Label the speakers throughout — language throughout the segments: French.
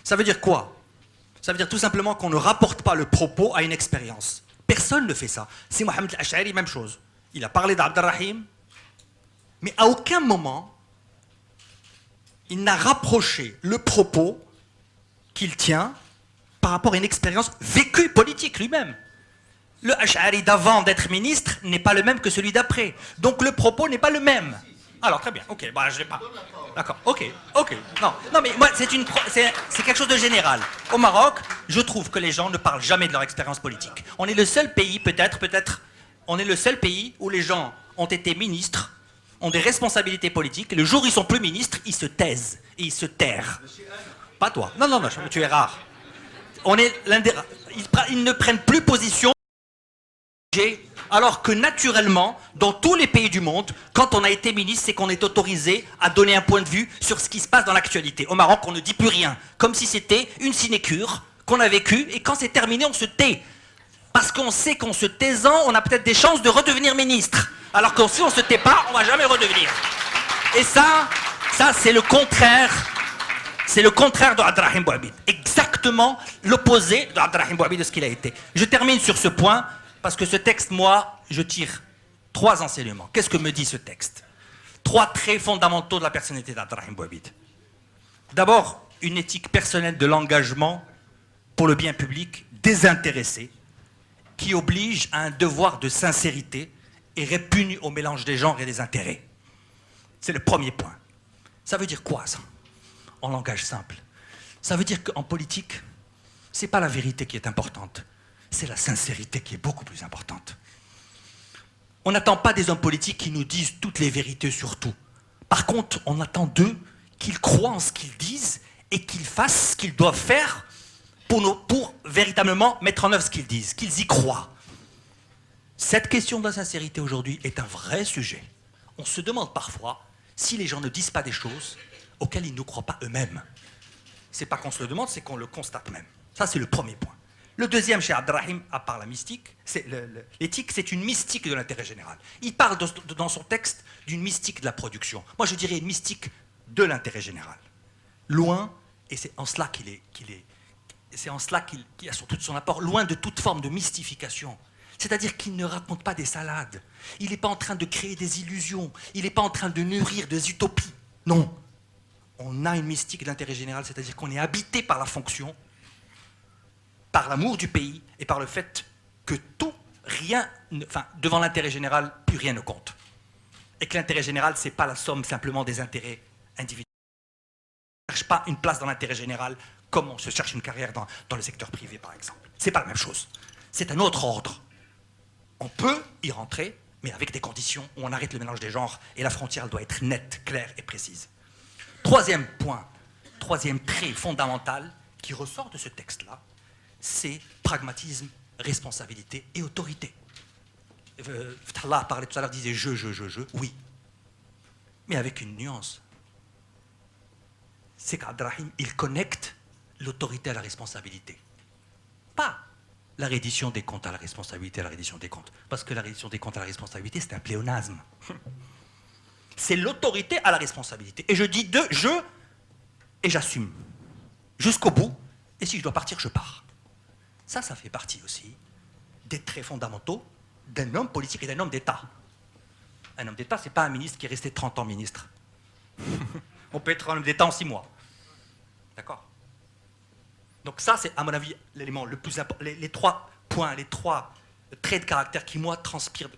Speaker 1: Ça veut dire quoi? Ça veut dire tout simplement qu'on ne rapporte pas le propos à une expérience. Personne ne fait ça. C'est Mohamed Al-Ash'ari, même chose. Il a parlé d'Abdelrahim, mais à aucun moment, il n'a rapproché le propos qu'il tient par rapport à une expérience vécue politique lui-même. Le Ash'ari d'avant d'être ministre n'est pas le même que celui d'après. Donc le propos n'est pas le même. Alors très bien, ok, bah, je l'ai pas. D'accord, ok. Non, mais moi, c'est quelque chose de général. Au Maroc, je trouve que les gens ne parlent jamais de leur expérience politique. On est le seul pays, on est le seul pays où les gens ont été ministres, ont des responsabilités politiques, et le jour où ils sont plus ministres, ils se taisent et ils se terrent. Pas toi. Non, tu es rare. On est ils ne prennent plus position, alors que naturellement, dans tous les pays du monde, quand on a été ministre, c'est qu'on est autorisé à donner un point de vue sur ce qui se passe dans l'actualité. Au Maroc, on ne dit plus rien, comme si c'était une sinécure qu'on a vécue, et quand c'est terminé, on se tait. Parce qu'on sait qu'en se taisant, on a peut-être des chances de redevenir ministre. Alors que si on ne se tait pas, on ne va jamais redevenir. Et ça c'est le contraire. C'est le contraire de Abdelrahim Bouhabid. Exactement l'opposé de Abdelrahim Bouhabid de ce qu'il a été. Je termine sur ce point, parce que ce texte, moi, je tire 3 enseignements. Qu'est-ce que me dit ce texte? 3 traits fondamentaux de la personnalité d'Abdelrahim Bouhabid. D'abord, une éthique personnelle de l'engagement pour le bien public désintéressé, qui oblige à un devoir de sincérité et répugne au mélange des genres et des intérêts. C'est le premier point. Ça veut dire quoi, ça? En langage simple. Ça veut dire qu'en politique, ce n'est pas la vérité qui est importante, c'est la sincérité qui est beaucoup plus importante. On n'attend pas des hommes politiques qui nous disent toutes les vérités sur tout. Par contre, on attend d'eux qu'ils croient en ce qu'ils disent et qu'ils fassent ce qu'ils doivent faire pour véritablement mettre en œuvre ce qu'ils disent, qu'ils y croient. Cette question de la sincérité aujourd'hui est un vrai sujet. On se demande parfois si les gens ne disent pas des choses auxquelles ils ne croient pas eux-mêmes. C'est pas qu'on se le demande, c'est qu'on le constate même. Ça, c'est le premier point. Le deuxième, chez Abdelrahim, à part la mystique, l'éthique, c'est une mystique de l'intérêt général. Il parle dans son texte d'une mystique de la production. Moi, je dirais une mystique de l'intérêt général. Loin, et c'est en cela c'est en cela qu'il a sur tout son apport, loin de toute forme de mystification. C'est-à-dire qu'il ne raconte pas des salades. Il n'est pas en train de créer des illusions. Il n'est pas en train de nourrir des utopies. Non. On a une mystique d'intérêt général, c'est-à-dire qu'on est habité par la fonction, par l'amour du pays et par le fait que devant l'intérêt général, plus rien ne compte. Et que l'intérêt général, ce n'est pas la somme simplement des intérêts individuels. On ne cherche pas une place dans l'intérêt général comme on se cherche une carrière dans le secteur privé, par exemple. Ce n'est pas la même chose. C'est un autre ordre. On peut y rentrer, mais avec des conditions où on arrête le mélange des genres et la frontière elle doit être nette, claire et précise. Troisième point, troisième trait fondamental qui ressort de ce texte-là, c'est pragmatisme, responsabilité et autorité. Allah parlait tout à l'heure, disait je, oui. Mais avec une nuance. C'est qu'Abdelrahim, il connecte l'autorité à la responsabilité. Pas la reddition des comptes à la responsabilité, à la reddition des comptes. Parce que la reddition des comptes à la responsabilité, c'est un pléonasme. C'est l'autorité à la responsabilité. Et je dis et j'assume. Jusqu'au bout. Et si je dois partir, je pars. Ça fait partie aussi des traits fondamentaux d'un homme politique et d'un homme d'État. Un homme d'État, ce n'est pas un ministre qui est resté 30 ans ministre. On peut être un homme d'État en 6 mois. D'accord? Donc ça, c'est à mon avis l'élément le plus important. Les 3 points, les 3 traits de caractère qui,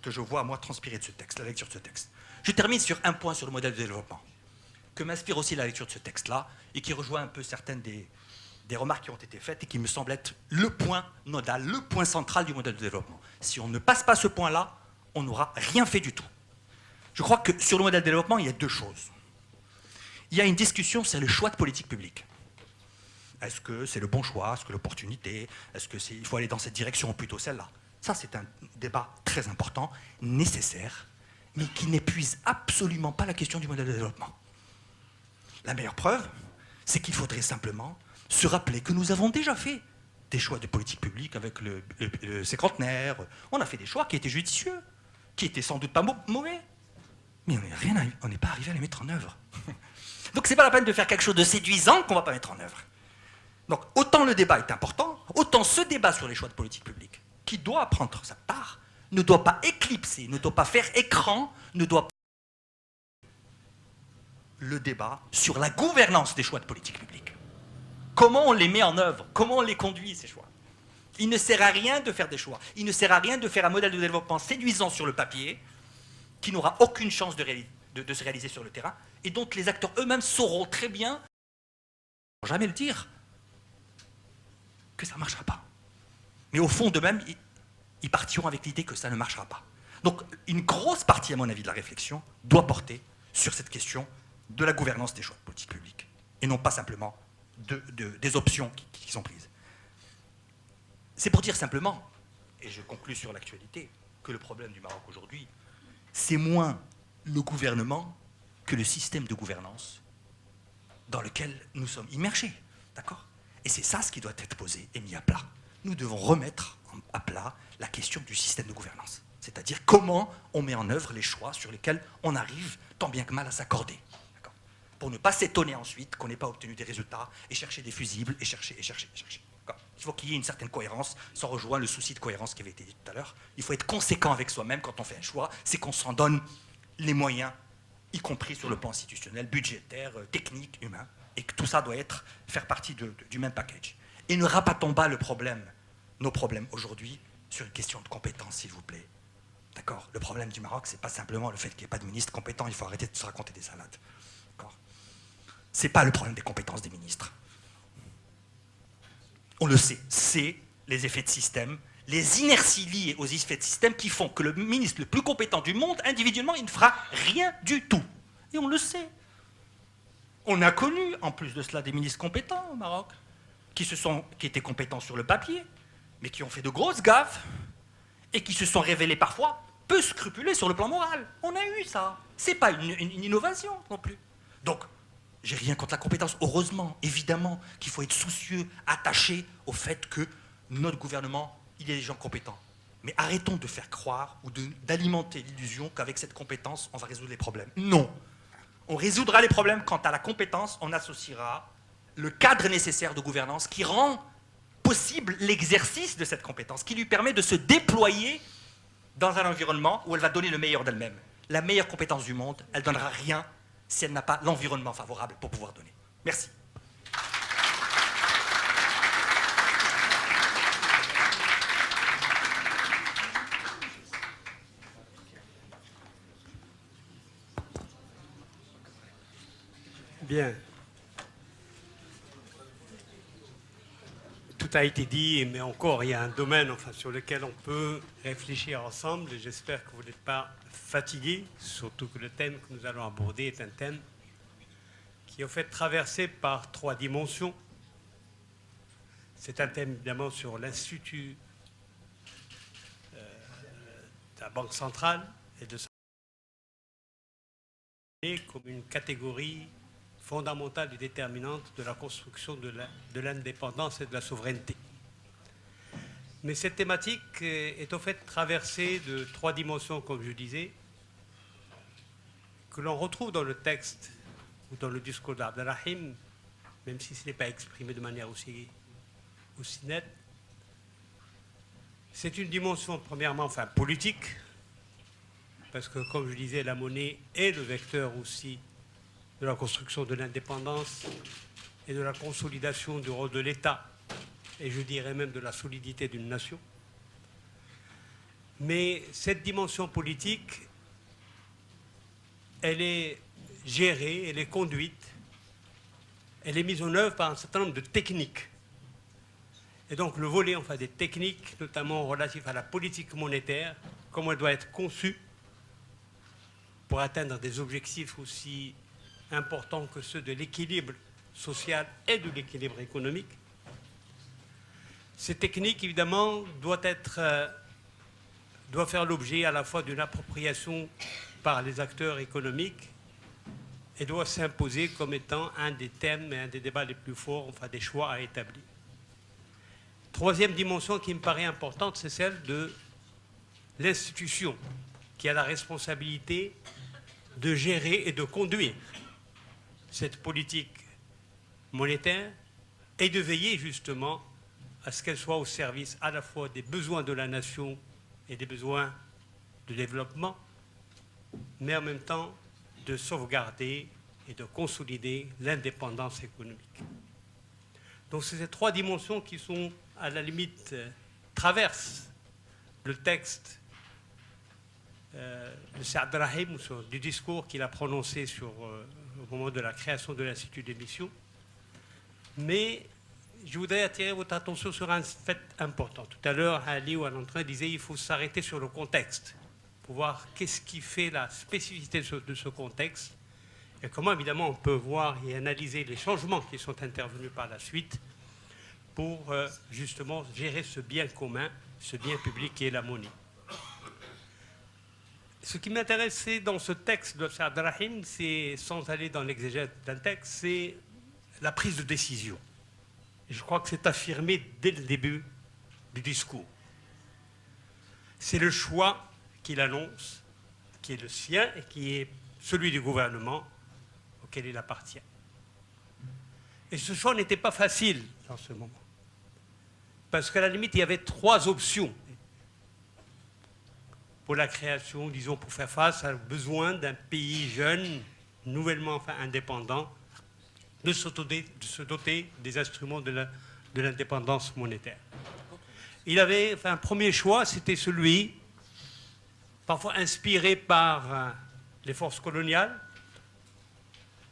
Speaker 1: que je vois, moi, transpirer de ce texte, la lecture de ce texte. Je termine sur un point sur le modèle de développement, que m'inspire aussi la lecture de ce texte-là, et qui rejoint un peu certaines des remarques qui ont été faites, et qui me semble être le point nodal, le point central du modèle de développement. Si on ne passe pas ce point-là, on n'aura rien fait du tout. Je crois que sur le modèle de développement, il y a 2 choses. Il y a une discussion sur le choix de politique publique. Est-ce que c'est le bon choix? Est-ce que l'opportunité? Est-ce qu'il faut aller dans cette direction ou plutôt celle-là? Ça, c'est un débat très important, nécessaire, mais qui n'épuise absolument pas la question du modèle de développement. La meilleure preuve, c'est qu'il faudrait simplement se rappeler que nous avons déjà fait des choix de politique publique avec le cinquantenaire. On a fait des choix qui étaient judicieux, qui étaient sans doute pas mauvais, mais on n'est pas arrivé à les mettre en œuvre. Donc c'est pas la peine de faire quelque chose de séduisant qu'on ne va pas mettre en œuvre. Donc autant le débat est important, autant ce débat sur les choix de politique publique, qui doit prendre sa part, ne doit pas éclipser, ne doit pas faire écran, ne doit pas le débat sur la gouvernance des choix de politique publique. Comment on les met en œuvre, comment on les conduit, ces choix. Il ne sert à rien de faire des choix, il ne sert à rien de faire un modèle de développement séduisant sur le papier, qui n'aura aucune chance de se réaliser sur le terrain, et dont les acteurs eux-mêmes sauront très bien, jamais le dire, que ça ne marchera pas. Mais au fond d'eux-mêmes, ils partiront avec l'idée que ça ne marchera pas. Donc une grosse partie, à mon avis, de la réflexion doit porter sur cette question de la gouvernance des choix de politique publique, et non pas simplement des options qui sont prises. C'est pour dire simplement, et je conclus sur l'actualité, que le problème du Maroc aujourd'hui, c'est moins le gouvernement que le système de gouvernance dans lequel nous sommes immergés. D'accord ? Et c'est ça ce qui doit être posé et mis à plat. Nous devons remettre à plat la question du système de gouvernance. C'est-à-dire comment on met en œuvre les choix sur lesquels on arrive tant bien que mal à s'accorder. Pour ne pas s'étonner ensuite qu'on n'ait pas obtenu des résultats et chercher des fusibles et chercher. Il faut qu'il y ait une certaine cohérence. Ça rejoint le souci de cohérence qui avait été dit tout à l'heure. Il faut être conséquent avec soi-même quand on fait un choix. C'est qu'on s'en donne les moyens, y compris sur le plan institutionnel, budgétaire, technique, humain. Et que tout ça doit faire partie du même package. Et ne rabattons pas nos problèmes aujourd'hui sur une question de compétence, s'il vous plaît. D'accord ? Le problème du Maroc, c'est pas simplement le fait qu'il n'y ait pas de ministre compétent. Il faut arrêter de se raconter des salades. Ce n'est pas le problème des compétences des ministres. On le sait, c'est les effets de système, les inerties liées aux effets de système qui font que le ministre le plus compétent du monde, individuellement, il ne fera rien du tout. Et on le sait. On a connu, en plus de cela, des ministres compétents au Maroc, qui étaient compétents sur le papier, mais qui ont fait de grosses gaffes, et qui se sont révélés parfois peu scrupuleux sur le plan moral. On a eu ça. Ce n'est pas une innovation non plus. Donc, j'ai rien contre la compétence. Heureusement, évidemment, qu'il faut être soucieux, attaché au fait que notre gouvernement, il y a des gens compétents. Mais arrêtons de faire croire ou d'alimenter l'illusion qu'avec cette compétence, on va résoudre les problèmes. Non. On résoudra les problèmes quand à la compétence, on associera le cadre nécessaire de gouvernance qui rend possible l'exercice de cette compétence, qui lui permet de se déployer dans un environnement où elle va donner le meilleur d'elle-même. La meilleure compétence du monde, elle ne donnera rien si elle n'a pas l'environnement favorable pour pouvoir donner. Merci.
Speaker 2: Bien. Tout a été dit, mais encore, il y a un domaine sur lequel on peut réfléchir ensemble. Et j'espère que vous n'êtes pas fatigués, surtout que le thème que nous allons aborder est un thème qui est en fait traversé par 3 dimensions. C'est un thème évidemment sur l'Institut de la Banque centrale et de sa comme une catégorie fondamentale et déterminante de la construction de l'indépendance et de la souveraineté. Mais cette thématique est en fait traversée de 3 dimensions, comme je disais, que l'on retrouve dans le texte ou dans le discours d'Abdelrahim, même si ce n'est pas exprimé de manière aussi nette. C'est une dimension, premièrement, politique, parce que, comme je disais, la monnaie est le vecteur aussi de la construction de l'indépendance et de la consolidation du rôle de l'État, et je dirais même de la solidité d'une nation. Mais cette dimension politique, elle est gérée, elle est conduite, elle est mise en œuvre par un certain nombre de techniques. Et donc le volet des techniques, notamment relatif à la politique monétaire, comment elle doit être conçue pour atteindre des objectifs aussi importants que ceux de l'équilibre social et de l'équilibre économique. Ces techniques, évidemment, doivent faire l'objet à la fois d'une appropriation par les acteurs économiques et doivent s'imposer comme étant un des thèmes et un des débats les plus forts, des choix à établir. Troisième dimension qui me paraît importante, c'est celle de l'institution qui a la responsabilité de gérer et de conduire cette politique monétaire, et de veiller justement à ce qu'elle soit au service à la fois des besoins de la nation et des besoins de développement, mais en même temps de sauvegarder et de consolider l'indépendance économique. Donc c'est ces trois dimensions qui sont, à la limite, traversent le texte de Saad Rahim, du discours qu'il a prononcé au moment de la création de l'Institut des missions. Mais je voudrais attirer votre attention sur un fait important. Tout à l'heure, Ali ou Al-Entrain disait qu'il faut s'arrêter sur le contexte pour voir qu'est-ce qui fait la spécificité de ce contexte et comment, évidemment, on peut voir et analyser les changements qui sont intervenus par la suite pour, justement, gérer ce bien commun, ce bien public qui est la monnaie. Ce qui m'intéressait dans ce texte de Saad Rahim, c'est, sans aller dans l'exégèse d'un texte, c'est la prise de décision. Et je crois que c'est affirmé dès le début du discours. C'est le choix qu'il annonce, qui est le sien et qui est celui du gouvernement auquel il appartient. Et ce choix n'était pas facile dans ce moment. Parce qu'à la limite, il y avait trois options pour la création, disons, pour faire face aux besoins d'un pays jeune, nouvellement indépendant, de se doter des instruments de l'indépendance monétaire. Il avait, un premier choix, c'était celui, parfois inspiré par les forces coloniales,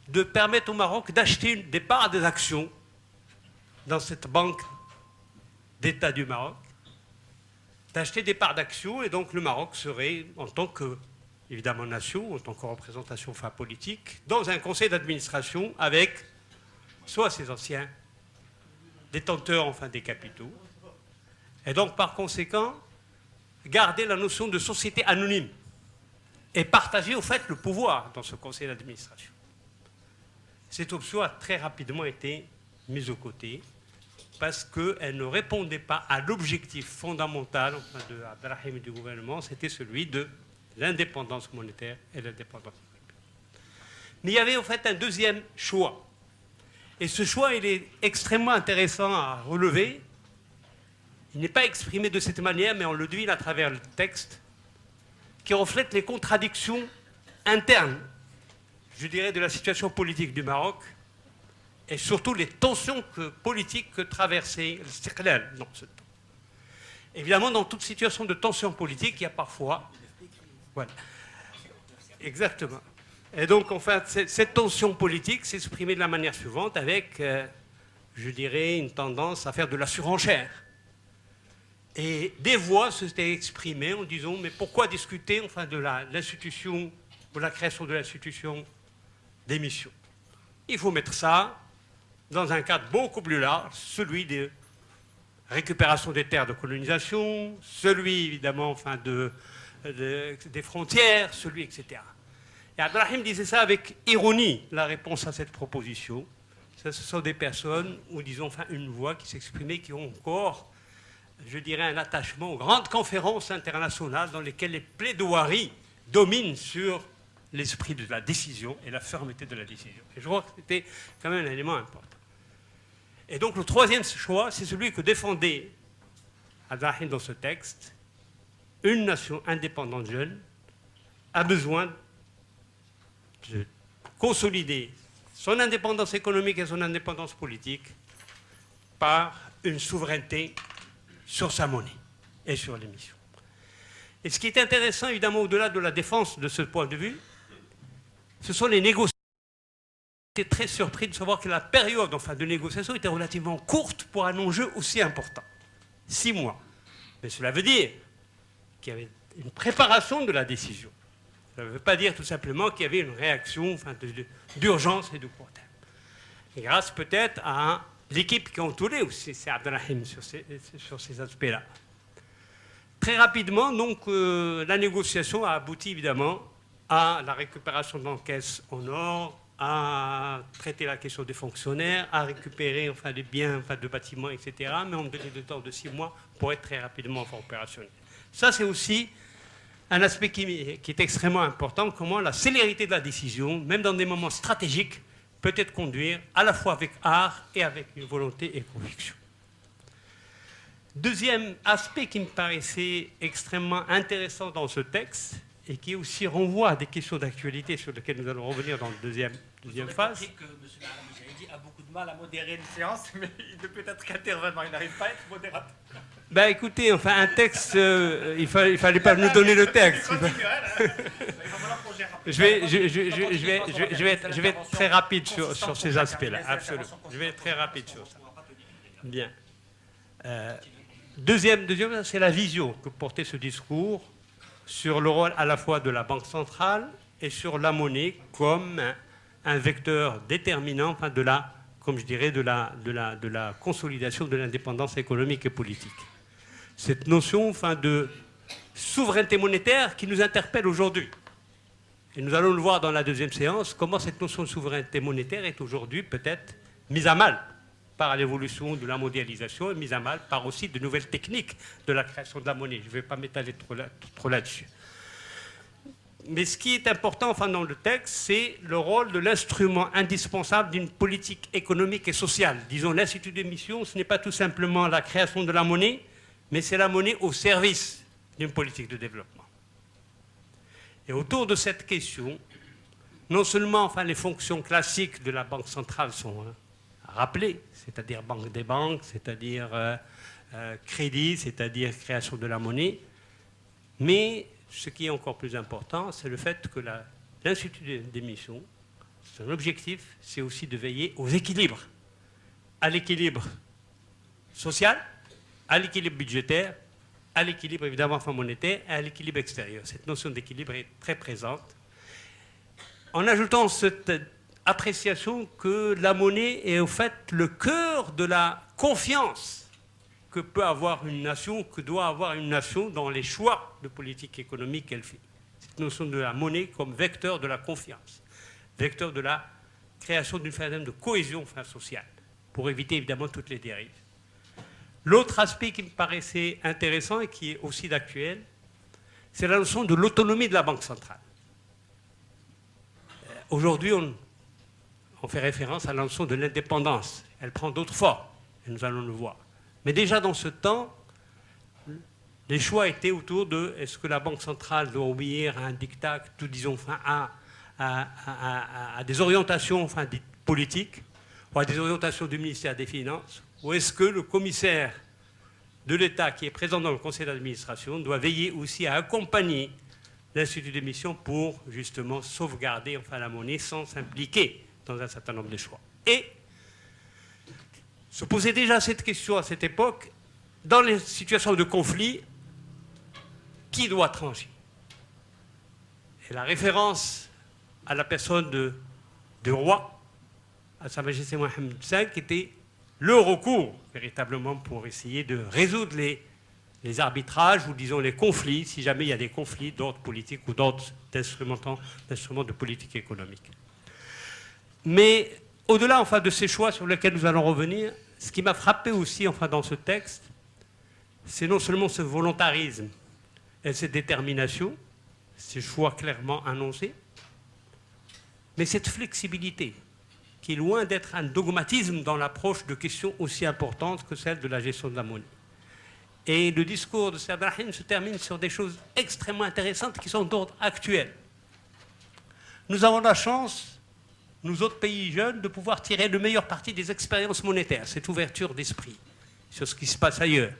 Speaker 2: de permettre au Maroc d'acheter des parts des actions dans cette banque d'État du Maroc, d'acheter des parts d'actions, et donc le Maroc serait, en tant que, évidemment, nation, en tant que représentation politique, dans un conseil d'administration avec soit ses anciens détenteurs des capitaux, et donc par conséquent garder la notion de société anonyme et partager au fait le pouvoir dans ce conseil d'administration. Cette option a très rapidement été mise de côté parce qu'elle ne répondait pas à l'objectif fondamental de Abdelrahim et du gouvernement, c'était celui de l'indépendance monétaire et l'indépendance économique. Mais il y avait en fait un deuxième choix. Et ce choix, il est extrêmement intéressant à relever. Il n'est pas exprimé de cette manière, mais on le devine à travers le texte, qui reflète les contradictions internes, je dirais, de la situation politique du Maroc, et surtout les tensions politiques que traversait l'Istiqlal dans ce temps. Évidemment, dans toute situation de tension politique, il y a parfois... Voilà. Exactement. Et donc, en fait, cette tension politique s'exprimait de la manière suivante, avec, je dirais, une tendance à faire de la surenchère. Et des voix se s'étaient exprimées en disant, mais pourquoi discuter de l'institution, de la création de l'institution d'émission? Il faut mettre ça dans un cadre beaucoup plus large, celui de récupération des terres de colonisation, celui évidemment des frontières, celui etc. Et Abdelrahim disait ça avec ironie, la réponse à cette proposition. Ça, ce sont des personnes, ou disons une voix qui s'exprimait, qui ont encore, je dirais, un attachement aux grandes conférences internationales dans lesquelles les plaidoiries dominent sur l'esprit de la décision et la fermeté de la décision. Et je crois que c'était quand même un élément important. Et donc le troisième choix, c'est celui que défendait Abdelrahim dans ce texte. Une nation indépendante jeune a besoin de consolider son indépendance économique et son indépendance politique par une souveraineté sur sa monnaie et sur l'émission. Et ce qui est intéressant, évidemment, au-delà de la défense de ce point de vue, ce sont les négociations. J'étais très surpris de savoir que la période de négociation était relativement courte pour un enjeu aussi important. 6 mois. Mais cela veut dire qu'il y avait une préparation de la décision. Ça ne veut pas dire tout simplement qu'il y avait une réaction d'urgence et de court terme. Et grâce peut-être à l'équipe qui a entouré aussi c'est Abdelrahim sur ces aspects-là. Très rapidement, donc, la négociation a abouti évidemment à la récupération d'encaisses en or, à traiter la question des fonctionnaires, à récupérer les biens de bâtiments, etc., mais en délai de temps de 6 mois pour être très rapidement opérationnel. Ça, c'est aussi un aspect qui est extrêmement important, comment la célérité de la décision, même dans des moments stratégiques, peut-être conduire à la fois avec art et avec une volonté et conviction. Deuxième aspect qui me paraissait extrêmement intéressant dans ce texte, et qui aussi renvoie à des questions d'actualité sur lesquelles nous allons revenir dans la deuxième phase.
Speaker 3: Vous avez compris que M. Moujahidi a beaucoup de mal à modérer une séance, mais il ne peut être qu'intervenant, il n'arrive pas à être modérateur.
Speaker 2: Ben écoutez, enfin un texte, il fallait pas nous donner le texte. Je vais être très rapide sur ces aspects-là, absolument. Je vais être très rapide sur ça. Bien. Deuxième, c'est la vision que portait ce discours sur le rôle à la fois de la Banque centrale et sur la monnaie comme un vecteur déterminant, enfin de la, comme je dirais, de la consolidation de l'indépendance économique et politique. Cette notion, enfin, de souveraineté monétaire qui nous interpelle aujourd'hui. Et nous allons le voir dans la deuxième séance, comment cette notion de souveraineté monétaire est aujourd'hui peut-être mise à mal par l'évolution de la mondialisation et mise à mal par aussi de nouvelles techniques de la création de la monnaie. Je ne vais pas m'étaler trop là-dessus. Mais ce qui est important enfin, dans le texte, c'est le rôle de l'instrument indispensable d'une politique économique et sociale. Disons, l'Institut d'émission, ce n'est pas tout simplement la création de la monnaie, mais c'est la monnaie au service d'une politique de développement. Et autour de cette question, non seulement enfin, les fonctions classiques de la Banque centrale sont rappelées, c'est-à-dire banque des banques, c'est-à-dire crédit, c'est-à-dire création de la monnaie, mais ce qui est encore plus important, c'est le fait que l'Institut d'émission, son objectif, c'est aussi de veiller aux équilibres, à l'équilibre social, à l'équilibre budgétaire, à l'équilibre évidemment enfin monétaire et à l'équilibre extérieur. Cette notion d'équilibre est très présente. En ajoutant cette appréciation que la monnaie est au fait le cœur de la confiance que peut avoir une nation, que doit avoir une nation dans les choix de politique économique qu'elle fait. Cette notion de la monnaie comme vecteur de la confiance, vecteur de la création d'une forme de cohésion sociale, pour éviter évidemment toutes les dérives. L'autre aspect qui me paraissait intéressant et qui est aussi d'actuel, c'est la notion de l'autonomie de la Banque centrale. Aujourd'hui, on fait référence à la notion de l'indépendance. Elle prend d'autres formes, et nous allons le voir. Mais déjà dans ce temps, les choix étaient autour de est-ce que la Banque centrale doit obéir à un diktat, disons, enfin, à des orientations enfin, politiques, ou à des orientations du ministère des Finances, ou est-ce que le commissaire de l'État qui est présent dans le conseil d'administration doit veiller aussi à accompagner l'Institut d'émission pour justement sauvegarder enfin, la monnaie sans s'impliquer dans un certain nombre de choix. Et se posait déjà cette question à cette époque, dans les situations de conflit, qui doit trancher? Et la référence à la personne du roi, à Sa Majesté Mohammed V, était le recours véritablement pour essayer de résoudre les arbitrages ou disons les conflits, si jamais il y a des conflits d'ordre politique ou d'ordre d'instruments de politique économique. Mais au-delà enfin, de ces choix sur lesquels nous allons revenir, ce qui m'a frappé aussi enfin, dans ce texte, c'est non seulement ce volontarisme et cette détermination, ces choix clairement annoncés, mais cette flexibilité qui est loin d'être un dogmatisme dans l'approche de questions aussi importantes que celle de la gestion de la monnaie. Et le discours de Saad Rahim se termine sur des choses extrêmement intéressantes qui sont d'ordre actuel. Nous avons la chance, nous autres pays jeunes, de pouvoir tirer le meilleur parti des expériences monétaires, cette ouverture d'esprit sur ce qui se passe ailleurs,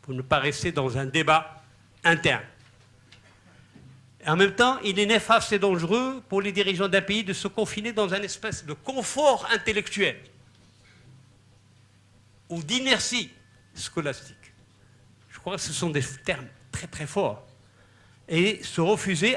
Speaker 2: pour ne pas rester dans un débat interne. Et en même temps, il est néfaste et dangereux pour les dirigeants d'un pays de se confiner dans une espèce de confort intellectuel ou d'inertie scolastique. Je crois que ce sont des termes très très forts. Et se refuser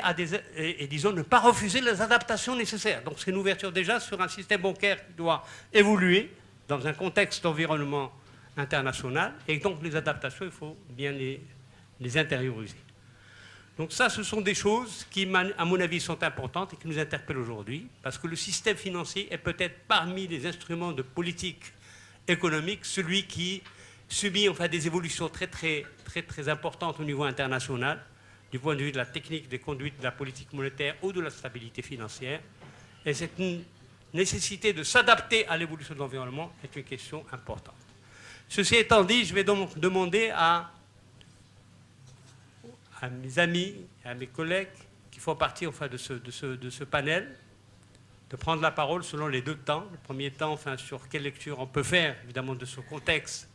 Speaker 2: et disons ne pas refuser les adaptations nécessaires. Donc c'est une ouverture déjà sur un système bancaire qui doit évoluer dans un contexte d'environnement international. Et donc les adaptations, il faut bien les intérioriser. Donc ça, ce sont des choses qui, à mon avis, sont importantes et qui nous interpellent aujourd'hui, parce que le système financier est peut-être parmi les instruments de politique économique celui qui subit enfin, des évolutions très, très, très, très importantes au niveau international, du point de vue de la technique des conduites de la politique monétaire ou de la stabilité financière. Et cette nécessité de s'adapter à l'évolution de l'environnement est une question importante. Ceci étant dit, je vais donc demander à mes amis, à mes collègues qui font partie enfin, de ce panel, de prendre la parole selon les deux temps. Le premier temps, enfin, sur quelle lecture on peut faire, évidemment, de ce contexte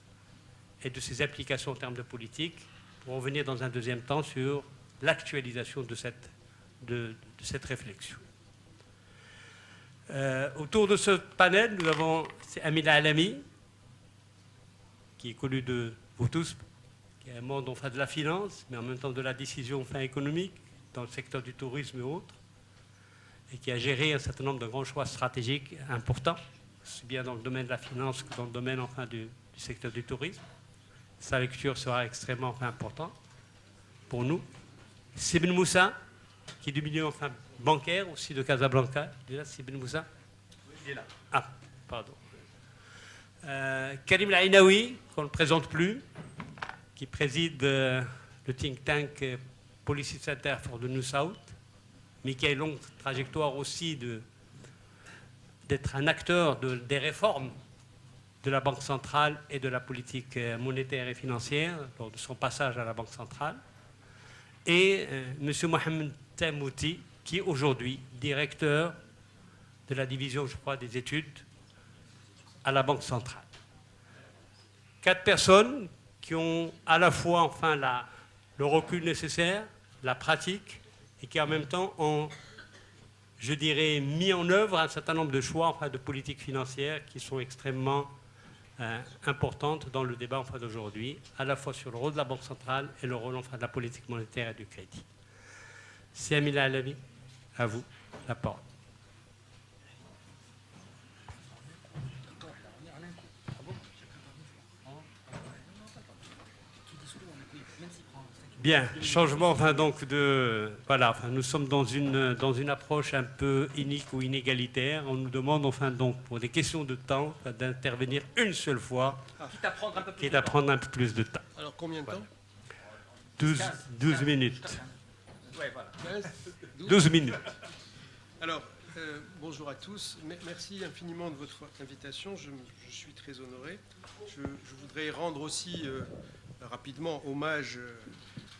Speaker 2: et de ses applications en termes de politique, pour revenir dans un deuxième temps sur l'actualisation de cette réflexion. Autour de ce panel, nous avons Amina Alami, qui est connu de vous tous, qui est un monde enfin, de la finance, mais en même temps de la décision enfin, économique, dans le secteur du tourisme et autres, et qui a géré un certain nombre de grands choix stratégiques importants, aussi bien dans le domaine de la finance que dans le domaine enfin, du secteur du tourisme. Sa lecture sera extrêmement enfin, importante pour nous. Sibn Moussa, qui est du milieu enfin, bancaire, aussi de Casablanca. Il est là, Sibn Moussa?
Speaker 3: Oui, il est là.
Speaker 2: Ah, pardon. Karim Laïnaoui, qu'on ne présente plus, qui préside le think tank Policy Center for the New South, mais qui a une longue trajectoire aussi d'être un acteur des réformes de la Banque centrale et de la politique monétaire et financière lors de son passage à la Banque centrale. Et M. Mohamed Tamouti, qui est aujourd'hui directeur de la division, je crois, des études à la Banque centrale. 4 personnes qui ont à la fois enfin, le recul nécessaire, la pratique, et qui en même temps ont, je dirais, mis en œuvre un certain nombre de choix enfin, de politique financière qui sont extrêmement importantes dans le débat enfin, d'aujourd'hui, à la fois sur le rôle de la Banque centrale et le rôle enfin, de la politique monétaire et du crédit. C'est Amina Alavi, à vous la parole. Bien, changement enfin, donc de... Voilà, enfin, nous sommes dans une approche un peu inique ou inégalitaire. On nous demande enfin donc pour des questions de temps d'intervenir une seule fois,
Speaker 1: Quitte à prendre un peu plus
Speaker 2: quitte
Speaker 1: de
Speaker 2: à
Speaker 1: temps.
Speaker 2: prendre un peu plus de temps.
Speaker 4: Alors combien de temps?
Speaker 2: 12 minutes.
Speaker 3: Ouais, voilà.
Speaker 2: 12 minutes.
Speaker 4: Alors, bonjour à tous. Merci infiniment de votre invitation. Je suis très honoré. Je voudrais rendre aussi rapidement hommage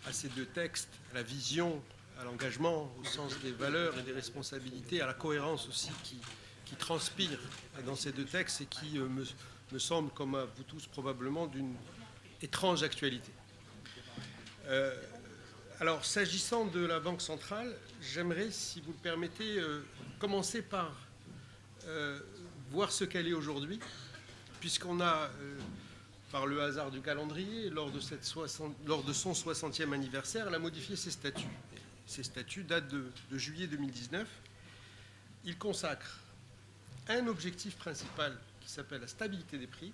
Speaker 4: à ces deux textes, à la vision, à l'engagement, au sens des valeurs et des responsabilités, à la cohérence aussi qui transpire dans ces deux textes et qui me semble, comme à vous tous probablement, d'une étrange actualité. Alors, s'agissant de la Banque centrale, j'aimerais, si vous le permettez, commencer par voir ce qu'elle est aujourd'hui, puisqu'on a, par le hasard du calendrier, lors de son 60e anniversaire, elle a modifié ses statuts. Ces statuts datent de juillet 2019. Il consacre un objectif principal qui s'appelle la stabilité des prix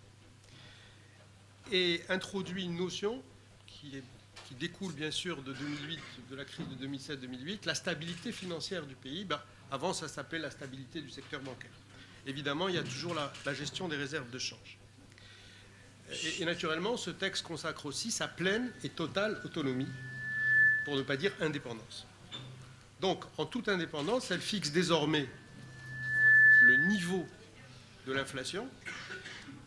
Speaker 4: et introduit une notion qui découle bien sûr de 2008, de la crise de 2007-2008, la stabilité financière du pays. Avant, ça s'appelait la stabilité du secteur bancaire. Évidemment, il y a toujours la gestion des réserves de change. Et naturellement, ce texte consacre aussi sa pleine et totale autonomie, pour ne pas dire indépendance. Donc, en toute indépendance, elle fixe désormais le niveau de l'inflation,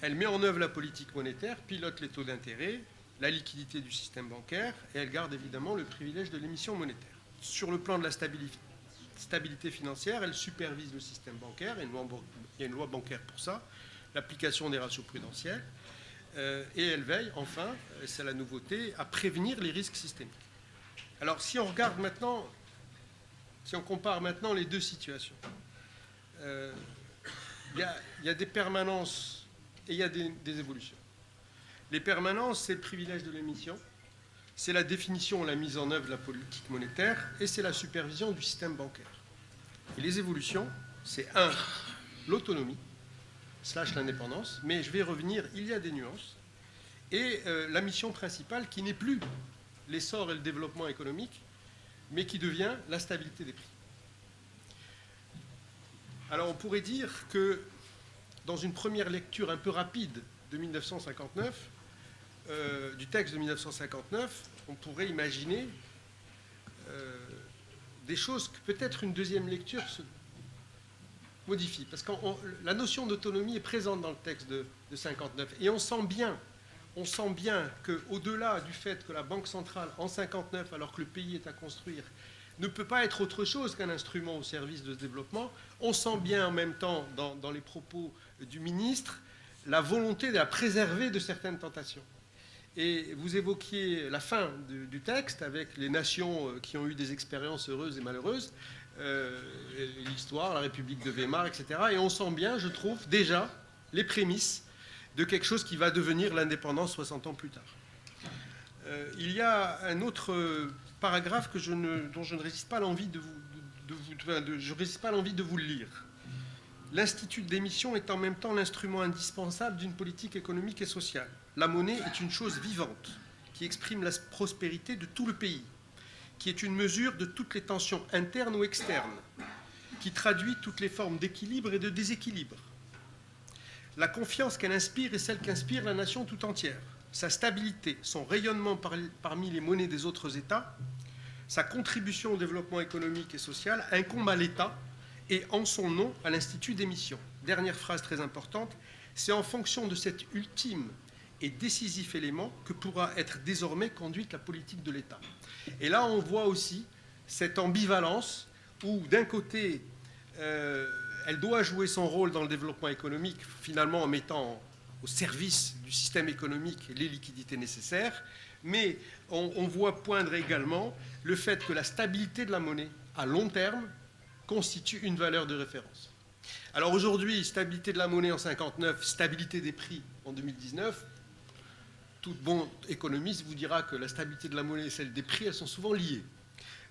Speaker 4: elle met en œuvre la politique monétaire, pilote les taux d'intérêt, la liquidité du système bancaire, et elle garde évidemment le privilège de l'émission monétaire. Sur le plan de la stabilité financière, elle supervise le système bancaire, il y a une loi bancaire pour ça, l'application des ratios prudentiels, et elle veille, enfin, et c'est la nouveauté, à prévenir les risques systémiques. Alors, si on regarde maintenant, si on compare maintenant les deux situations, il y a des permanences et il y a des évolutions. Les permanences, c'est le privilège de l'émission, c'est la définition, la mise en œuvre de la politique monétaire et c'est la supervision du système bancaire. Et les évolutions, c'est l'autonomie, / l'indépendance, mais je vais revenir, il y a des nuances, et la mission principale qui n'est plus l'essor et le développement économique, mais qui devient la stabilité des prix. Alors on pourrait dire que dans une première lecture un peu rapide de 1959, du texte de 1959, on pourrait imaginer des choses que peut-être une deuxième lecture modifie. Parce que la notion d'autonomie est présente dans le texte de 59. Et on sent bien qu'au-delà du fait que la Banque centrale, en 59, alors que le pays est à construire, ne peut pas être autre chose qu'un instrument au service de ce développement, on sent bien en même temps, dans les propos du ministre, la volonté de la préserver de certaines tentations. Et vous évoquiez la fin du texte avec les nations qui ont eu des expériences heureuses et malheureuses, l'histoire, la République de Weimar, etc. Et on sent bien, je trouve, déjà les prémices de quelque chose qui va devenir l'indépendance 60 ans plus tard. Il y a un autre paragraphe dont je ne résiste pas à l'envie de vous le lire. L'institut d'émission est en même temps l'instrument indispensable d'une politique économique et sociale. La monnaie est une chose vivante qui exprime la prospérité de tout le pays, qui est une mesure de toutes les tensions internes ou externes, qui traduit toutes les formes d'équilibre et de déséquilibre. La confiance qu'elle inspire est celle qu'inspire la nation tout entière. Sa stabilité, son rayonnement parmi les monnaies des autres États, sa contribution au développement économique et social incombent à l'État et en son nom à l'Institut d'émission. Dernière phrase très importante, c'est en fonction de cet ultime et décisif élément que pourra être désormais conduite la politique de l'État. Et là, on voit aussi cette ambivalence où, d'un côté, elle doit jouer son rôle dans le développement économique, finalement en mettant au service du système économique les liquidités nécessaires, mais on voit poindre également le fait que la stabilité de la monnaie, à long terme, constitue une valeur de référence. Alors aujourd'hui, stabilité de la monnaie en 59, stabilité des prix en 2019, tout bon économiste vous dira que la stabilité de la monnaie et celle des prix, elles sont souvent liées.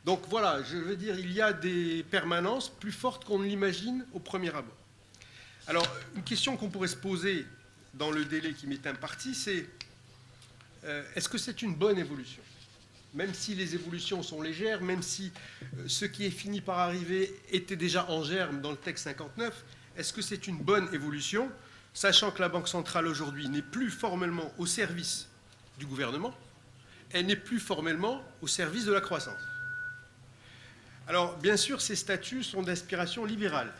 Speaker 4: Donc voilà, je veux dire, il y a des permanences plus fortes qu'on ne l'imagine au premier abord. Alors, une question qu'on pourrait se poser dans le délai qui m'est imparti, c'est est-ce que c'est une bonne évolution ? Même si les évolutions sont légères, même si ce qui est fini par arriver était déjà en germe dans le texte 59, est-ce que c'est une bonne évolution, sachant que la Banque centrale aujourd'hui n'est plus formellement au service du gouvernement, elle n'est plus formellement au service de la croissance. Alors, bien sûr, ces statuts sont d'inspiration libérale,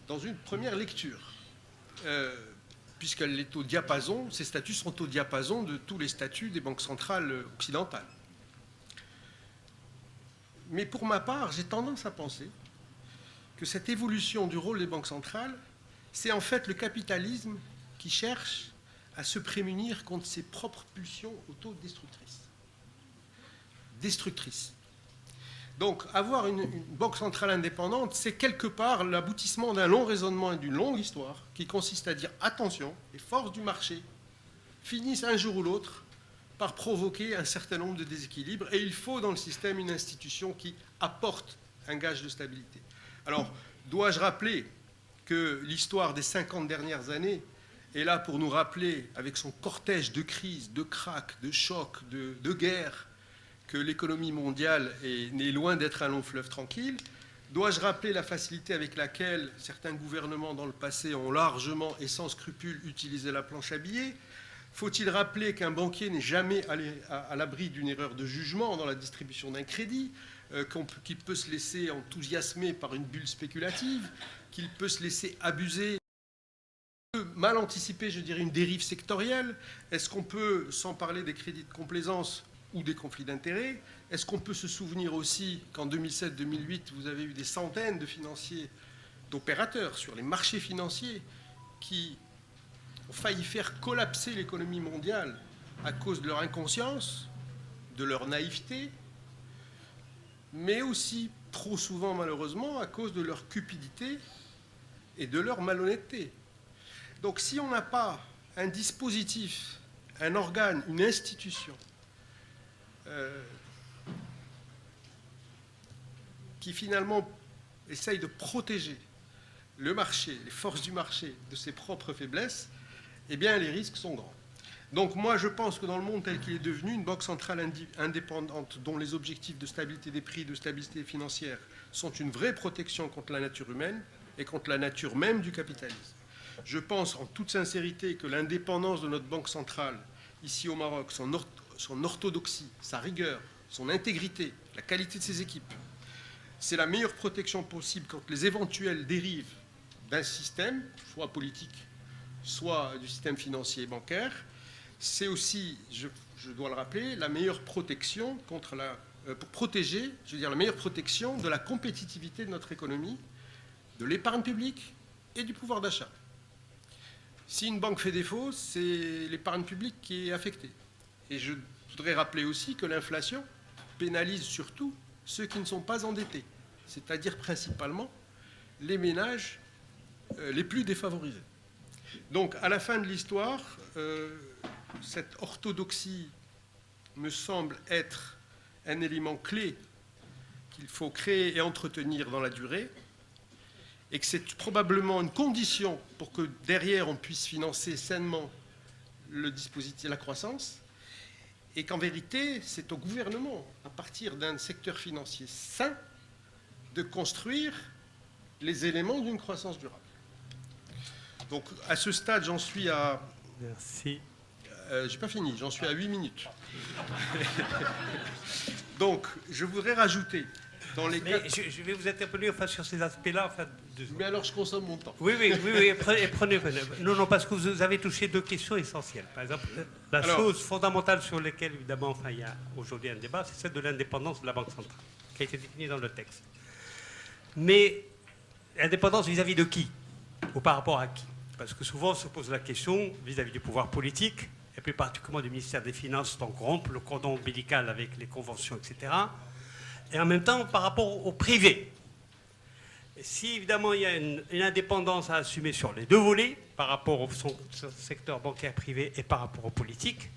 Speaker 4: dans une première lecture, puisqu'elle est au diapason, ces statuts sont au diapason de tous les statuts des banques centrales occidentales. Mais pour ma part, j'ai tendance à penser que cette évolution du rôle des banques centrales, c'est en fait le capitalisme qui cherche à se prémunir contre ses propres pulsions autodestructrices. Donc, avoir une banque centrale indépendante, c'est quelque part l'aboutissement d'un long raisonnement et d'une longue histoire qui consiste à dire attention, les forces du marché finissent un jour ou l'autre par provoquer un certain nombre de déséquilibres et il faut dans le système une institution qui apporte un gage de stabilité. Alors, dois-je rappeler que l'histoire des 50 dernières années est là pour nous rappeler, avec son cortège de crises, de krachs, de chocs, de guerres, que l'économie mondiale n'est loin d'être un long fleuve tranquille. Dois-je rappeler la facilité avec laquelle certains gouvernements dans le passé ont largement et sans scrupule utilisé la planche à billets ? Faut-il rappeler qu'un banquier n'est jamais allé à l'abri d'une erreur de jugement dans la distribution d'un crédit, qu'il peut se laisser enthousiasmer par une bulle spéculative, qu'il peut se laisser abuser, mal anticiper, je dirais, une dérive sectorielle ? Est-ce qu'on peut, sans parler des crédits de complaisance ou des conflits d'intérêts, est-ce qu'on peut se souvenir aussi qu'en 2007-2008, vous avez eu des centaines de financiers, d'opérateurs sur les marchés financiers qui ont failli faire collapser l'économie mondiale à cause de leur inconscience, de leur naïveté, mais aussi, trop souvent malheureusement, à cause de leur cupidité et de leur malhonnêteté. Donc si on n'a pas un dispositif, un organe, une institution qui finalement essaye de protéger le marché, les forces du marché de ses propres faiblesses, eh bien les risques sont grands. Donc moi je pense que dans le monde tel qu'il est devenu, une banque centrale indépendante dont les objectifs de stabilité des prix, de stabilité financière sont une vraie protection contre la nature humaine et contre la nature même du capitalisme. Je pense en toute sincérité que l'indépendance de notre banque centrale, ici au Maroc, son orthodoxie, sa rigueur, son intégrité, la qualité de ses équipes, c'est la meilleure protection possible contre les éventuelles dérives d'un système, soit politique, soit du système financier et bancaire. C'est aussi, je dois le rappeler, la meilleure protection contre pour protéger, je veux dire, la meilleure protection de la compétitivité de notre économie, de l'épargne publique et du pouvoir d'achat. Si une banque fait défaut, c'est l'épargne publique qui est affectée. Et je voudrais rappeler aussi que l'inflation pénalise surtout ceux qui ne sont pas endettés, c'est-à-dire principalement les ménages les plus défavorisés. Donc, à la fin de l'histoire, cette orthodoxie me semble être un élément clé qu'il faut créer et entretenir dans la durée, et que c'est probablement une condition pour que derrière on puisse financer sainement le dispositif, la croissance, et qu'en vérité, c'est au gouvernement, à partir d'un secteur financier sain, de construire les éléments d'une croissance durable. Donc, à ce stade, j'en suis à...
Speaker 2: Merci.
Speaker 4: J'ai pas fini, j'en suis à 8 minutes. Donc, je voudrais rajouter, dans les cas...
Speaker 2: Je vais vous interpeller sur ces aspects-là.
Speaker 4: Mais alors, je consomme mon temps.
Speaker 2: Oui, prenez. Non, parce que vous avez touché deux questions essentielles. Par exemple, chose fondamentale sur laquelle, évidemment, il y a aujourd'hui un débat, c'est celle de l'indépendance de la Banque centrale, qui a été définie dans le texte. Mais indépendance vis-à-vis de qui? Ou par rapport à qui? Parce que souvent, on se pose la question vis-à-vis du pouvoir politique, et plus particulièrement du ministère des Finances, donc rompre le cordon ombilical avec les conventions, etc. Et en même temps, par rapport au privé. Et si, évidemment, il y a une indépendance à assumer sur les deux volets, par rapport au secteur bancaire privé et par rapport aux politiques,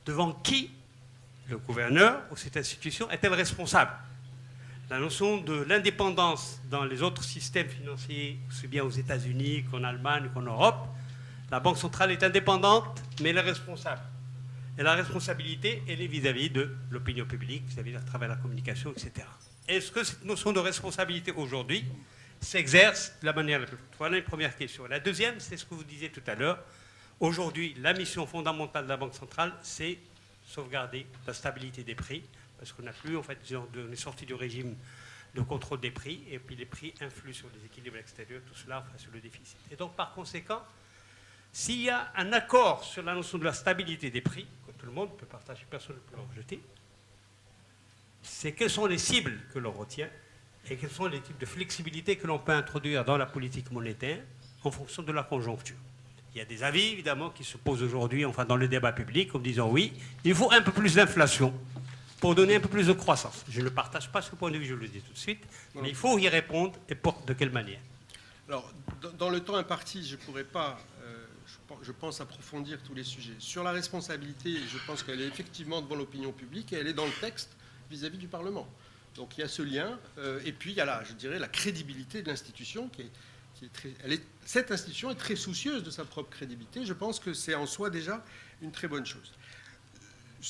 Speaker 2: devant qui le gouverneur ou cette institution est-elle responsable? La notion de l'indépendance dans les autres systèmes financiers, aussi bien aux États-Unis qu'en Allemagne qu'en Europe, la Banque centrale est indépendante, mais elle est responsable. Et la responsabilité, elle est vis-à-vis de l'opinion publique, vis-à-vis à travers la communication, etc. Est-ce que cette notion de responsabilité aujourd'hui s'exerce de la manière la plus... Voilà une première question. La deuxième, c'est ce que vous disiez tout à l'heure. Aujourd'hui, la mission fondamentale de la Banque centrale, c'est sauvegarder la stabilité des prix, parce qu'on n'a plus, en fait, on est sorti du régime de contrôle des prix, et puis les prix influent sur les équilibres extérieurs, tout cela, enfin, sur le déficit. Et donc, par conséquent, s'il y a un accord sur la notion de la stabilité des prix, que tout le monde peut partager, personne ne peut le rejeter, c'est quelles sont les cibles que l'on retient et quels sont les types de flexibilité que l'on peut introduire dans la politique monétaire en fonction de la conjoncture. Il y a des avis, évidemment, qui se posent aujourd'hui, enfin, dans le débat public, en disant oui, il faut un peu plus d'inflation pour donner un peu plus de croissance. Je ne partage pas ce point de vue, je le dis tout de suite, mais il faut y répondre, et de quelle manière?
Speaker 4: Alors, dans le temps imparti, je ne pourrais pas, je pense, approfondir tous les sujets. Sur la responsabilité, je pense qu'elle est effectivement devant l'opinion publique et elle est dans le texte vis-à-vis du Parlement. Donc il y a ce lien, et puis il y a, je dirais, la crédibilité de l'institution qui est très... cette institution est très soucieuse de sa propre crédibilité. Je pense que c'est en soi déjà une très bonne chose.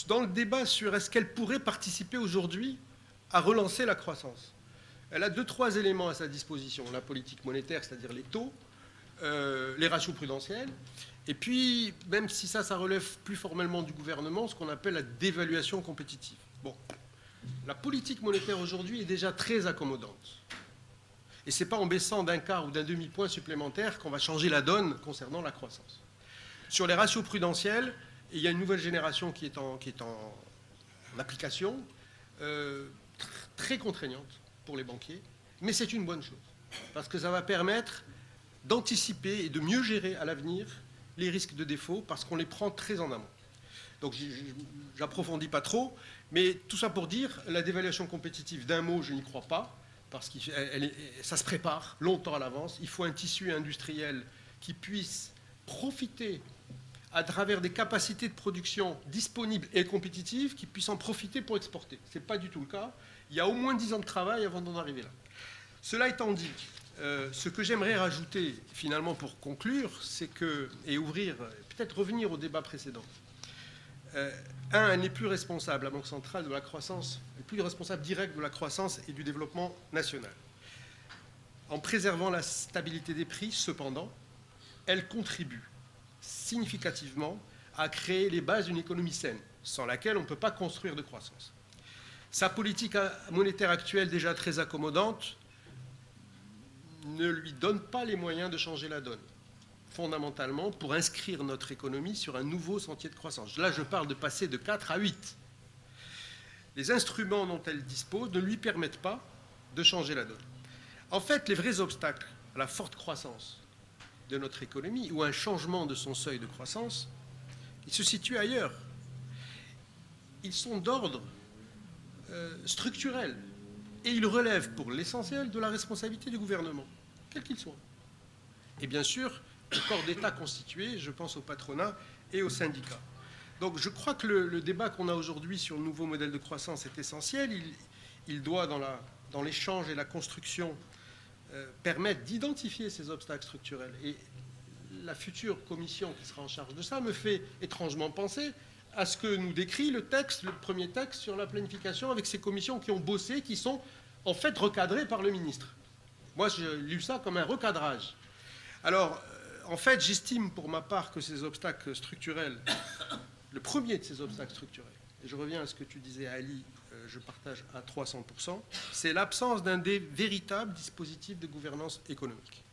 Speaker 4: Dans le débat sur est-ce qu'elle pourrait participer aujourd'hui à relancer la croissance, elle a 2-3 éléments à sa disposition. La politique monétaire, c'est-à-dire les taux, les ratios prudentiels, et puis, même si ça relève plus formellement du gouvernement, ce qu'on appelle la dévaluation compétitive. Bon, la politique monétaire aujourd'hui est déjà très accommodante. Et ce n'est pas en baissant d'un quart ou d'un demi-point supplémentaire qu'on va changer la donne concernant la croissance. Sur les ratios prudentiels, il y a une nouvelle génération qui est en application, très contraignante pour les banquiers, mais c'est une bonne chose, parce que ça va permettre d'anticiper et de mieux gérer à l'avenir les risques de défaut, parce qu'on les prend très en amont. Donc j'approfondis pas trop, mais tout ça pour dire, la dévaluation compétitive, d'un mot, je n'y crois pas, parce que ça se prépare longtemps à l'avance. Il faut un tissu industriel qui puisse profiter à travers des capacités de production disponibles et compétitives, qui puissent en profiter pour exporter. Ce n'est pas du tout le cas. Il y a au moins 10 ans de travail avant d'en arriver là. Cela étant dit, ce que j'aimerais rajouter finalement pour conclure, c'est que, et ouvrir, peut-être revenir au débat précédent, elle n'est plus responsable, la Banque centrale, de la croissance, elle n'est plus responsable direct de la croissance et du développement national. En préservant la stabilité des prix, cependant, elle contribue significativement à créer les bases d'une économie saine, sans laquelle on ne peut pas construire de croissance. Sa politique monétaire actuelle, déjà très accommodante, ne lui donne pas les moyens de changer la donne, fondamentalement, pour inscrire notre économie sur un nouveau sentier de croissance. Là, je parle de passer de 4 à 8. Les instruments dont elle dispose ne lui permettent pas de changer la donne. En fait, les vrais obstacles à la forte croissance de notre économie ou à un changement de son seuil de croissance, ils se situent ailleurs. Ils sont d'ordre structurel et ils relèvent pour l'essentiel de la responsabilité du gouvernement, quel qu'il soit. Et bien sûr, le corps d'État constitué, je pense au patronat et aux syndicats. Donc je crois que le débat qu'on a aujourd'hui sur le nouveau modèle de croissance est essentiel. Il doit, dans l'échange et la construction, permettre d'identifier ces obstacles structurels. Et la future commission qui sera en charge de ça me fait étrangement penser à ce que nous décrit le premier texte sur la planification, avec ces commissions qui ont bossé, qui sont en fait recadrées par le ministre. Moi, j'ai lu ça comme un recadrage. Alors, en fait, j'estime pour ma part que ces obstacles structurels, le premier de ces obstacles structurels, et je reviens à ce que tu disais, Ali, je partage à 300%, c'est l'absence d'un des véritables dispositifs de gouvernance économique.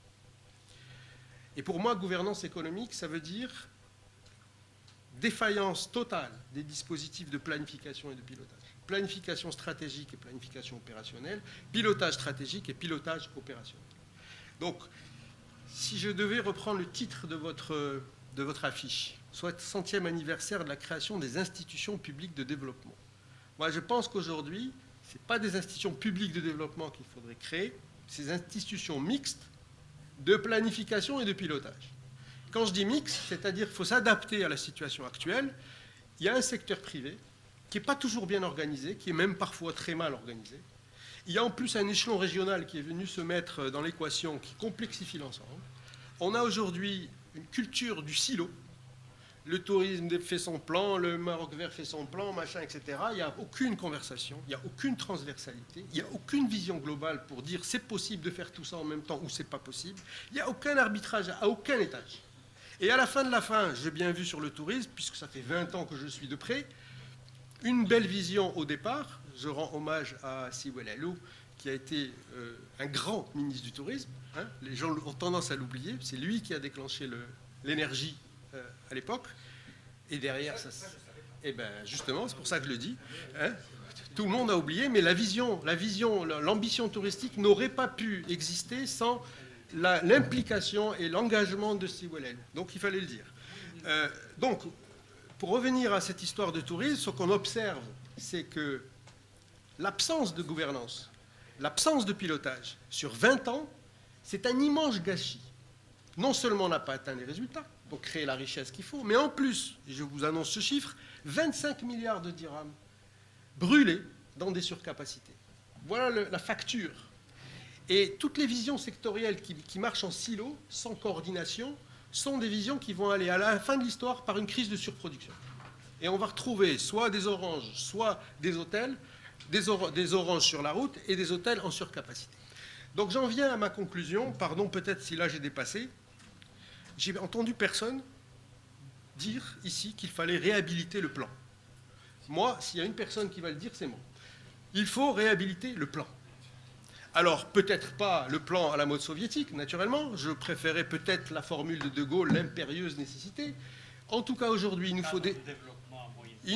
Speaker 4: Et pour moi, gouvernance économique, ça veut dire défaillance totale des dispositifs de planification et de pilotage. Planification stratégique et planification opérationnelle, pilotage stratégique et pilotage opérationnel. Donc, si je devais reprendre le titre de votre affiche, 60e anniversaire de la création des institutions publiques de développement. Moi, je pense qu'aujourd'hui, ce n'est pas des institutions publiques de développement qu'il faudrait créer, c'est des institutions mixtes de planification et de pilotage. Quand je dis mixte, c'est-à-dire qu'il faut s'adapter à la situation actuelle. Il y a un secteur privé qui n'est pas toujours bien organisé, qui est même parfois très mal organisé. Il y a en plus un échelon régional qui est venu se mettre dans l'équation, qui complexifie l'ensemble. On a aujourd'hui une culture du silo. Le tourisme fait son plan, le Maroc vert fait son plan, machin, etc. Il n'y a aucune conversation, il n'y a aucune transversalité, il n'y a aucune vision globale pour dire c'est possible de faire tout ça en même temps ou c'est pas possible. Il n'y a aucun arbitrage à aucun étage. Et à la fin de la fin, j'ai bien vu sur le tourisme, puisque ça fait 20 ans que je suis de près, une belle vision au départ. Je rends hommage à Siwel Alou, qui a été un grand ministre du tourisme. Hein. Les gens ont tendance à l'oublier. C'est lui qui a déclenché l'énergie à l'époque. Et derrière, ça... Eh bien, justement, c'est pour ça que je le dis. Hein. Tout le monde a oublié, mais l'ambition touristique n'aurait pas pu exister sans l'implication et l'engagement de Siwel Alou. Donc, il fallait le dire. Donc, pour revenir à cette histoire de tourisme, ce qu'on observe, c'est que l'absence de gouvernance, l'absence de pilotage sur 20 ans, c'est un immense gâchis. Non seulement on n'a pas atteint les résultats, donc créer la richesse qu'il faut, mais en plus, et je vous annonce ce chiffre, 25 milliards de dirhams brûlés dans des surcapacités. Voilà la facture. Et toutes les visions sectorielles qui marchent en silo, sans coordination, sont des visions qui vont aller à la fin de l'histoire par une crise de surproduction. Et on va retrouver soit des oranges, soit des hôtels, des oranges sur la route et des hôtels en surcapacité. Donc j'en viens à ma conclusion. Pardon, peut-être si là j'ai dépassé. J'ai entendu personne dire ici qu'il fallait réhabiliter le plan. Moi, s'il y a une personne qui va le dire, c'est moi. Il faut réhabiliter le plan. Alors, peut-être pas le plan à la mode soviétique, naturellement. Je préférais peut-être la formule de De Gaulle, l'impérieuse nécessité. En tout cas, aujourd'hui, il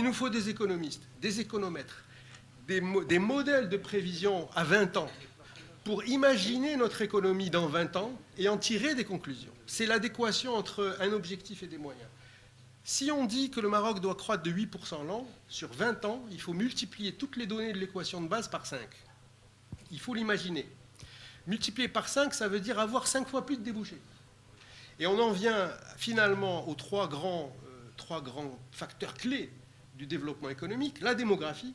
Speaker 4: nous faut des économistes, des économètres, des modèles de prévision à 20 ans pour imaginer notre économie dans 20 ans et en tirer des conclusions. C'est l'adéquation entre un objectif et des moyens. Si on dit que le Maroc doit croître de 8% l'an, sur 20 ans, il faut multiplier toutes les données de l'équation de base par 5. Il faut l'imaginer. Multiplier par 5, ça veut dire avoir 5 fois plus de débouchés. Et on en vient finalement aux trois grands facteurs clés du développement économique. La démographie.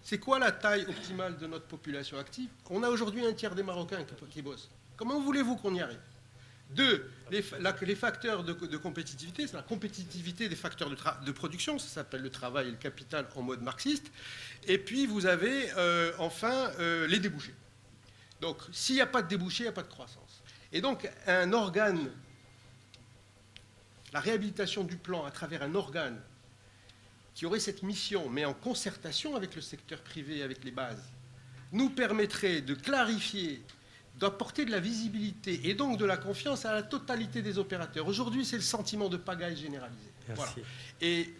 Speaker 4: C'est quoi la taille optimale de notre population active? On a aujourd'hui un tiers des Marocains qui bossent. Comment voulez-vous qu'on y arrive? 2, les facteurs de compétitivité, c'est la compétitivité des facteurs de production, ça s'appelle le travail et le capital en mode marxiste. Et puis vous avez enfin les débouchés. Donc s'il n'y a pas de débouchés, il n'y a pas de croissance. Et donc un organe, la réhabilitation du plan à travers un organe qui aurait cette mission, mais en concertation avec le secteur privé, avec les bases, nous permettrait de clarifier, d'apporter de la visibilité et donc de la confiance à la totalité des opérateurs. Aujourd'hui, c'est le sentiment de pagaille généralisé.
Speaker 2: Merci.
Speaker 4: Voilà. Et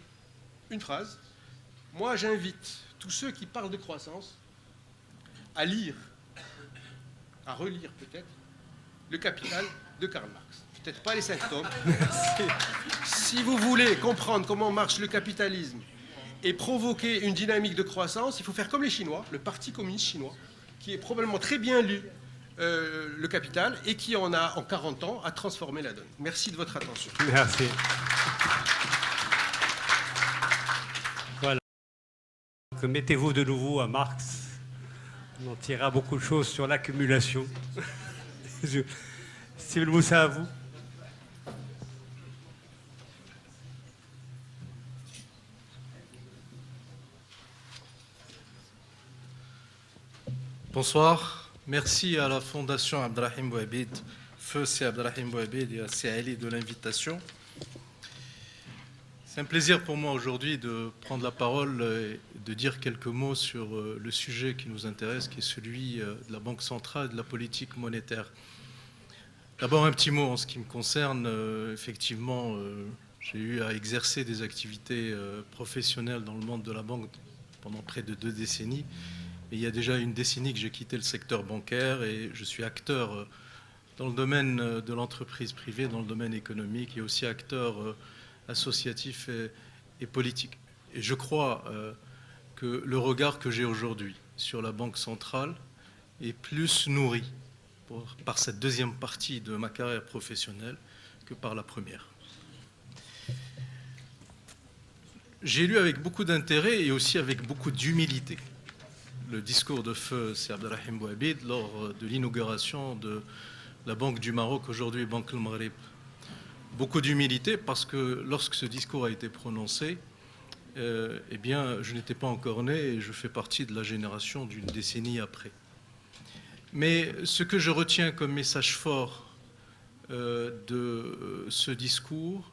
Speaker 4: une phrase, moi j'invite tous ceux qui parlent de croissance à lire, à relire peut-être, Le Capital de Karl Marx. Peut-être pas les 5 tomes. Si vous voulez comprendre comment marche le capitalisme et provoquer une dynamique de croissance, il faut faire comme les Chinois, le Parti communiste chinois, qui est probablement très bien lu Le Capital et qui en a, en 40 ans, a transformé la donne. Merci de votre attention.
Speaker 2: Merci. Voilà. Donc, mettez-vous de nouveau à Marx. On en tirera beaucoup de choses sur l'accumulation. Steve Moussa, à vous.
Speaker 5: Bonsoir. Merci à la Fondation Abdelrahim Bouhabid, Feu c'est Abdelrahim Bouhabid et à CALI de l'invitation. C'est un plaisir pour moi aujourd'hui de prendre la parole et de dire quelques mots sur le sujet qui nous intéresse, qui est celui de la Banque centrale et de la politique monétaire. D'abord un petit mot en ce qui me concerne. Effectivement, j'ai eu à exercer des activités professionnelles dans le monde de la banque pendant près de 2 décennies. Et il y a déjà une décennie que j'ai quitté le secteur bancaire et je suis acteur dans le domaine de l'entreprise privée, dans le domaine économique et aussi acteur associatif et politique. Et je crois que le regard que j'ai aujourd'hui sur la Banque centrale est plus nourri par cette deuxième partie de ma carrière professionnelle que par la première. J'ai lu avec beaucoup d'intérêt et aussi avec beaucoup d'humilité le discours de Feu c'est Abdelrahim Bouhabid lors de l'inauguration de la Banque du Maroc, aujourd'hui Banque El Maghreb. Beaucoup d'humilité parce que lorsque ce discours a été prononcé, eh bien, je n'étais pas encore né et je fais partie de la génération d'une décennie après. Mais ce que je retiens comme message fort de ce discours,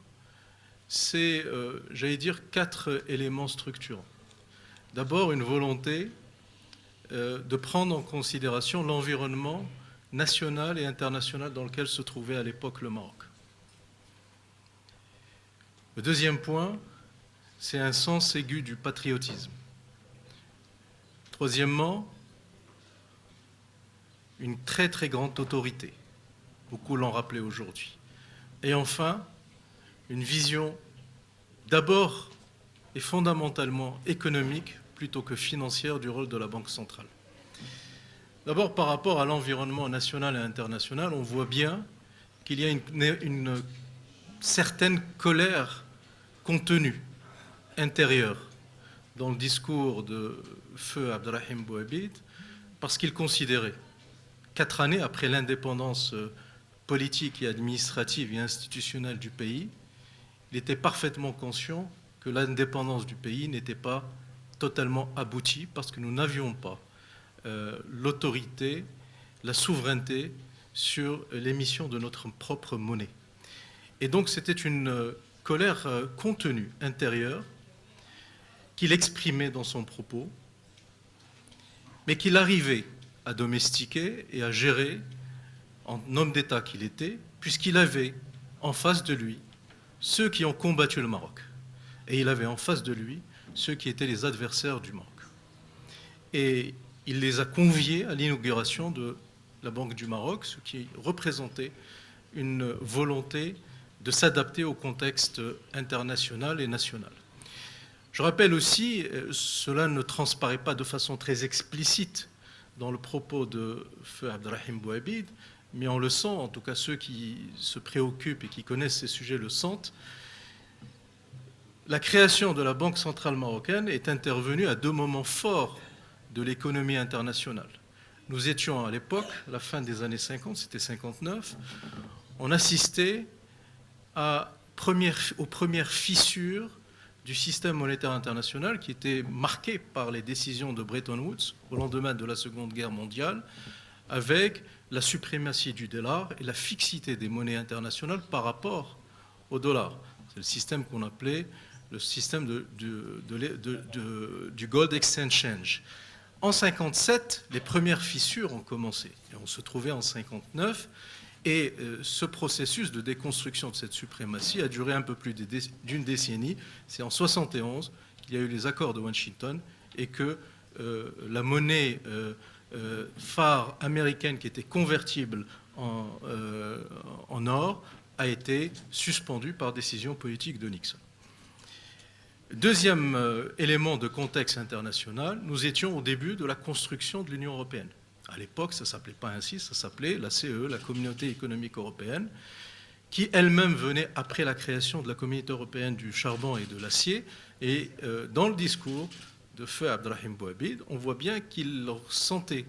Speaker 5: c'est, j'allais dire, 4 éléments structurants. D'abord, une volonté de prendre en considération l'environnement national et international dans lequel se trouvait à l'époque le Maroc. Le deuxième point, c'est un sens aigu du patriotisme. Troisièmement, une très très grande autorité. Beaucoup l'ont rappelé aujourd'hui. Et enfin, une vision d'abord et fondamentalement économique plutôt que financière du rôle de la Banque centrale. D'abord, par rapport à l'environnement national et international, on voit bien qu'il y a une certaine colère contenue, intérieure, dans le discours de Feu Abdelrahim Bouhabid, parce qu'il considérait, 4 années après l'indépendance politique et administrative et institutionnelle du pays, il était parfaitement conscient que l'indépendance du pays n'était pas totalement abouti parce que nous n'avions pas l'autorité, la souveraineté sur l'émission de notre propre monnaie. Et donc c'était une colère contenue, intérieure, qu'il exprimait dans son propos, mais qu'il arrivait à domestiquer et à gérer en homme d'État qu'il était, puisqu'il avait en face de lui ceux qui ont combattu le Maroc. Et il avait en face de lui ceux qui étaient les adversaires du Maroc. Et il les a conviés à l'inauguration de la Banque du Maroc, ce qui représentait une volonté de s'adapter au contexte international et national. Je rappelle aussi, cela ne transparaît pas de façon très explicite dans le propos de Feu Abdelrahim Bouhabid, mais on le sent, en tout cas ceux qui se préoccupent et qui connaissent ces sujets le sentent. La création de la Banque centrale marocaine est intervenue à 2 moments forts de l'économie internationale. Nous étions à l'époque, à la fin des années 50, c'était 59, on assistait aux premières fissures du système monétaire international qui était marqué par les décisions de Bretton Woods au lendemain de la Seconde Guerre mondiale, avec la suprématie du dollar et la fixité des monnaies internationales par rapport au dollar. C'est le système qu'on appelait le système du Gold Exchange. En 1957, les premières fissures ont commencé. Et on se trouvait en 1959. Et ce processus de déconstruction de cette suprématie a duré un peu plus d'une décennie. C'est en 1971 qu'il y a eu les accords de Washington et que la monnaie phare américaine qui était convertible en or a été suspendue par décision politique de Nixon. Deuxième élément de contexte international, nous étions au début de la construction de l'Union européenne. À l'époque, ça ne s'appelait pas ainsi, ça s'appelait la CE, la Communauté économique européenne, qui elle-même venait après la création de la Communauté européenne du charbon et de l'acier. Et dans le discours de feu Abdelrahim Bouhabid, on voit bien qu'il sentait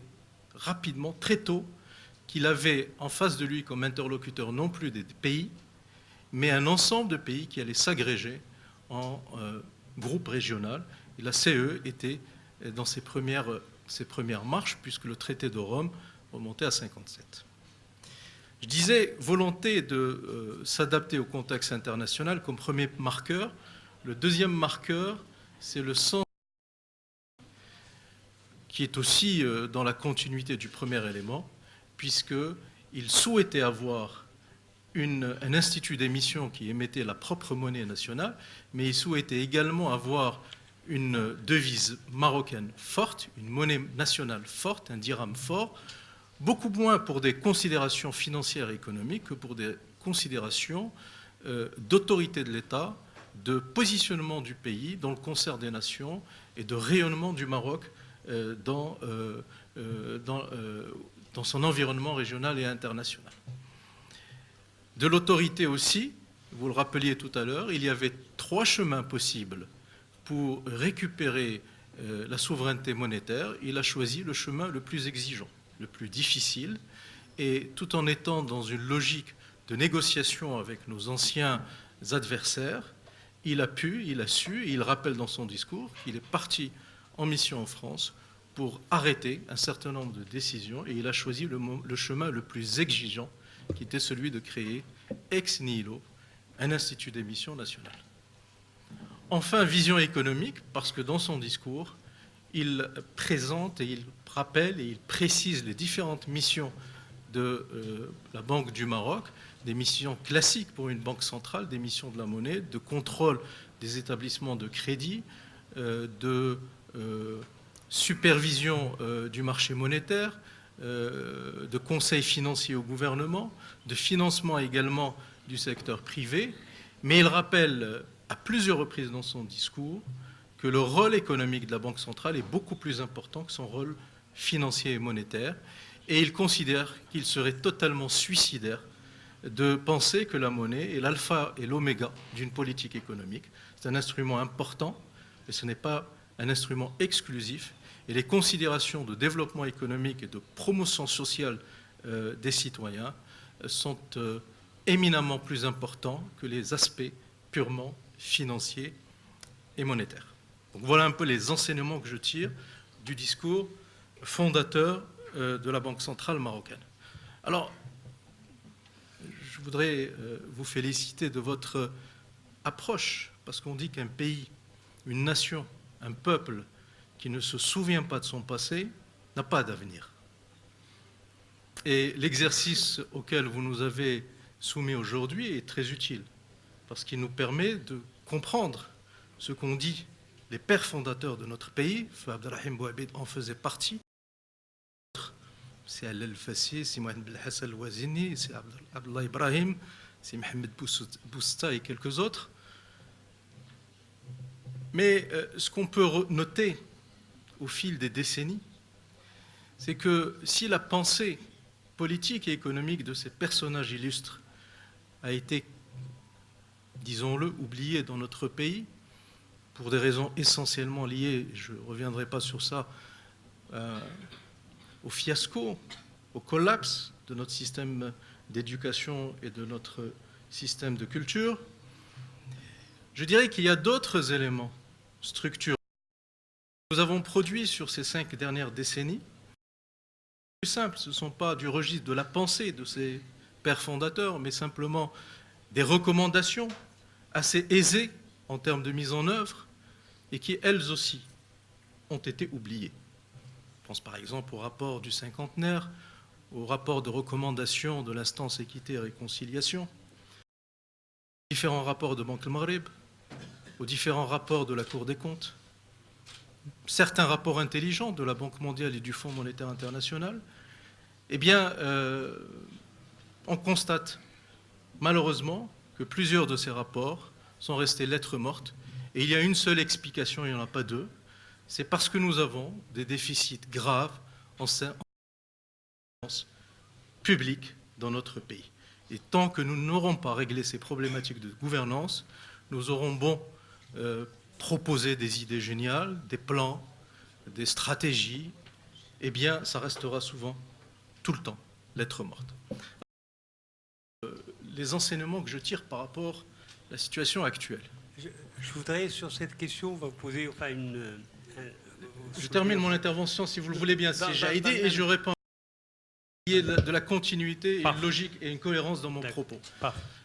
Speaker 5: rapidement, très tôt, qu'il avait en face de lui comme interlocuteur non plus des pays, mais un ensemble de pays qui allaient s'agréger en groupe régional. Et la CE était dans ses premières marches, puisque le traité de Rome remontait à 1957. Je disais volonté de s'adapter au contexte international comme premier marqueur. Le deuxième marqueur, c'est le sens qui est aussi dans la continuité du premier élément, puisqu'il souhaitait avoir un institut d'émission qui émettait la propre monnaie nationale, mais il souhaitait également avoir une devise marocaine forte, une monnaie nationale forte, un dirham fort, beaucoup moins pour des considérations financières et économiques que pour des considérations d'autorité de l'État, de positionnement du pays dans le concert des nations et de rayonnement du Maroc dans son environnement régional et international. De l'autorité aussi, vous le rappeliez tout à l'heure, il y avait 3 chemins possibles pour récupérer la souveraineté monétaire. Il a choisi le chemin le plus exigeant, le plus difficile, et tout en étant dans une logique de négociation avec nos anciens adversaires, il a su, et il rappelle dans son discours qu'il est parti en mission en France pour arrêter un certain nombre de décisions, et il a choisi le chemin le plus exigeant, qui était celui de créer ex nihilo un institut d'émission nationale. Enfin, vision économique, parce que dans son discours, il présente et il rappelle et il précise les différentes missions de la Banque du Maroc, des missions classiques pour une banque centrale, des missions de la monnaie, de contrôle des établissements de crédit, de supervision du marché monétaire, de conseil financier au gouvernement, de financement également du secteur privé, mais il rappelle à plusieurs reprises dans son discours que le rôle économique de la Banque centrale est beaucoup plus important que son rôle financier et monétaire, et il considère qu'il serait totalement suicidaire de penser que la monnaie est l'alpha et l'oméga d'une politique économique. C'est un instrument important, mais ce n'est pas un instrument exclusif, et les considérations de développement économique et de promotion sociale des citoyens sont éminemment plus importants que les aspects purement financiers et monétaires. Donc voilà un peu les enseignements que je tire du discours fondateur de la Banque centrale marocaine. Alors, je voudrais vous féliciter de votre approche, parce qu'on dit qu'un pays, une nation, un peuple qui ne se souvient pas de son passé n'a pas d'avenir. Et l'exercice auquel vous nous avez soumis aujourd'hui est très utile, parce qu'il nous permet de comprendre ce qu'ont dit les pères fondateurs de notre pays. Abdelrahim Bouhabid en faisait partie. C'est Al Fassi, c'est Mohamed Belhassan Al-Wazini, c'est Abdullah Ibrahim, c'est Mohamed Bousta et quelques autres. Mais ce qu'on peut noter au fil des décennies, c'est que si la pensée politique et économique de ces personnages illustres a été, disons-le, oubliée dans notre pays, pour des raisons essentiellement liées, je ne reviendrai pas sur ça, au fiasco, au collapse de notre système d'éducation et de notre système de culture, je dirais qu'il y a d'autres éléments structurels que nous avons produits sur ces 5 dernières décennies. Plus simple, ce ne sont pas du registre de la pensée de ces pères fondateurs, mais simplement des recommandations assez aisées en termes de mise en œuvre et qui, elles aussi, ont été oubliées. Je pense par exemple au rapport du cinquantenaire, au rapport de recommandation de l'instance équité et réconciliation, aux différents rapports de Banque Maghreb, aux différents rapports de la Cour des comptes, certains rapports intelligents de la Banque mondiale et du Fonds monétaire international. Eh bien, on constate malheureusement que plusieurs de ces rapports sont restés lettres mortes. Et il y a une seule explication, il n'y en a pas deux, c'est parce que nous avons des déficits graves en services publics dans notre pays. Et tant que nous n'aurons pas réglé ces problématiques de gouvernance, nous aurons beau proposer des idées géniales, des plans, des stratégies, eh bien, ça restera souvent, tout le temps, lettre morte. Les enseignements que je tire par rapport à la situation actuelle.
Speaker 2: Je voudrais, sur cette question, vous poser
Speaker 5: Je termine mon intervention, si vous le voulez bien, si j'ai aidé, et je réponds de la continuité, et une logique et une cohérence dans mon propos.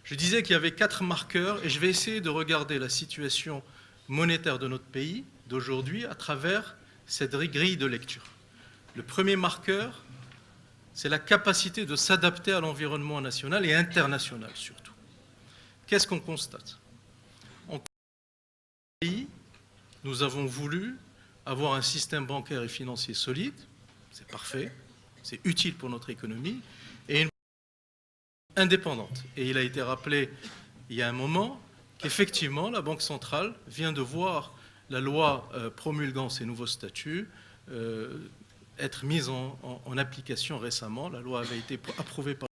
Speaker 5: Je disais qu'il y avait 4 marqueurs, et je vais essayer de regarder la situation monétaire de notre pays d'aujourd'hui à travers cette grille de lecture. Le premier marqueur, c'est la capacité de s'adapter à l'environnement national et international surtout. Qu'est-ce qu'on constate? En pays, nous avons voulu avoir un système bancaire et financier solide, c'est parfait, c'est utile pour notre économie, et une banque indépendante. Et il a été rappelé il y a un moment qu'effectivement la Banque centrale vient de voir la loi promulguant ces nouveaux statuts être mise en application récemment. La loi avait été approuvée par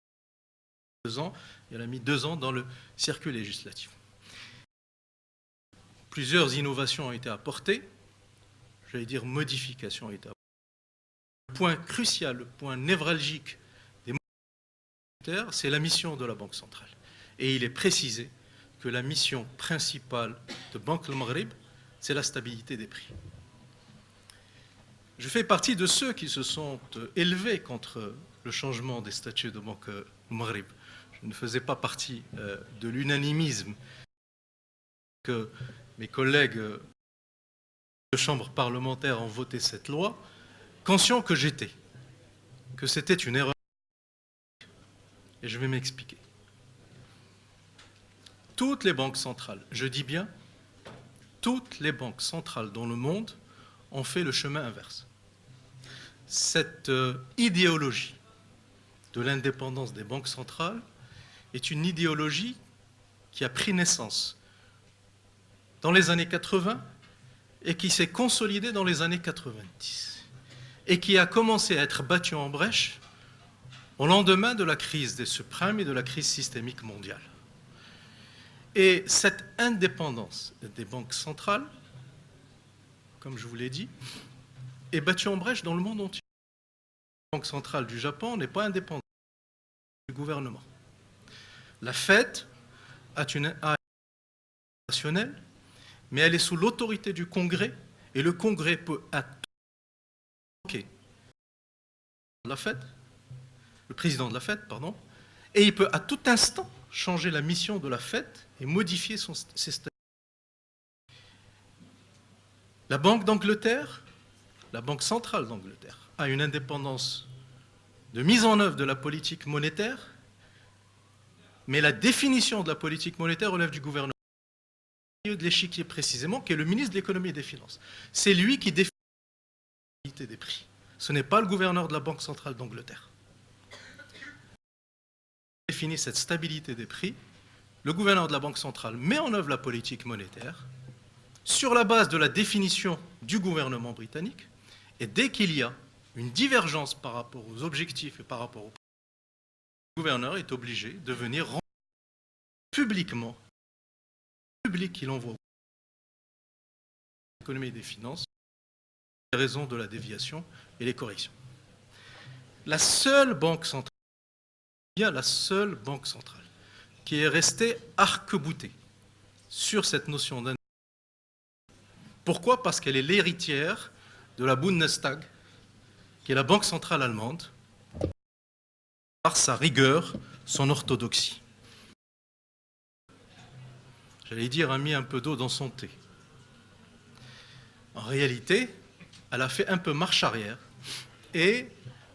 Speaker 5: 2 ans, et elle a mis 2 ans dans le circuit législatif. Plusieurs innovations ont été apportées, j'allais dire modifications ont été apportées. Le point crucial, le point névralgique des monétaires, c'est la mission de la Banque centrale. Et il est précisé que la mission principale de Banque Maghreb, c'est la stabilité des prix. Je fais partie de ceux qui se sont élevés contre le changement des statuts de Banque Maghreb. Je ne faisais pas partie de l'unanimisme que mes collègues de chambre parlementaire ont voté cette loi, conscient que j'étais, que c'était une erreur. Et je vais m'expliquer. Toutes les banques centrales, je dis bien, toutes les banques centrales dans le monde ont fait le chemin inverse. Cette idéologie de l'indépendance des banques centrales est une idéologie qui a pris naissance dans les années 80 et qui s'est consolidée dans les années 90 et qui a commencé à être battue en brèche au lendemain de la crise des subprimes et de la crise systémique mondiale. Et cette indépendance des banques centrales, comme je vous l'ai dit, est battue en brèche dans le monde entier. La Banque centrale du Japon n'est pas indépendante du gouvernement. La Fed a une nationale, mais elle est sous l'autorité du Congrès, et le Congrès peut attaquer la Fed, le président de la Fed, pardon, et il peut à tout instant changer la mission de la Fed et modifier ses statuts. La Banque d'Angleterre, la Banque centrale d'Angleterre, a une indépendance de mise en œuvre de la politique monétaire, mais la définition de la politique monétaire relève du gouvernement. Au milieu de l'échiquier précisément, qui est le ministre de l'économie et des finances. C'est lui qui définit la stabilité des prix. Ce n'est pas le gouverneur de la Banque centrale d'Angleterre. Il définit cette stabilité des prix. Le gouverneur de la Banque centrale met en œuvre la politique monétaire sur la base de la définition du gouvernement britannique, et dès qu'il y a une divergence par rapport aux objectifs et par rapport au prix, le gouverneur est obligé de venir rendre publiquement qu'il envoie l'économie et des finances les raisons de la déviation et les corrections. La seule banque centrale, bien la seule banque centrale qui est restée arc-boutée sur cette notion d'indépendance. Pourquoi? Parce qu'elle est l'héritière de la Bundestag, qui est la banque centrale allemande, par sa rigueur, son orthodoxie. j'allais dire, a mis un peu d'eau dans son thé. En réalité, elle a fait un peu marche arrière et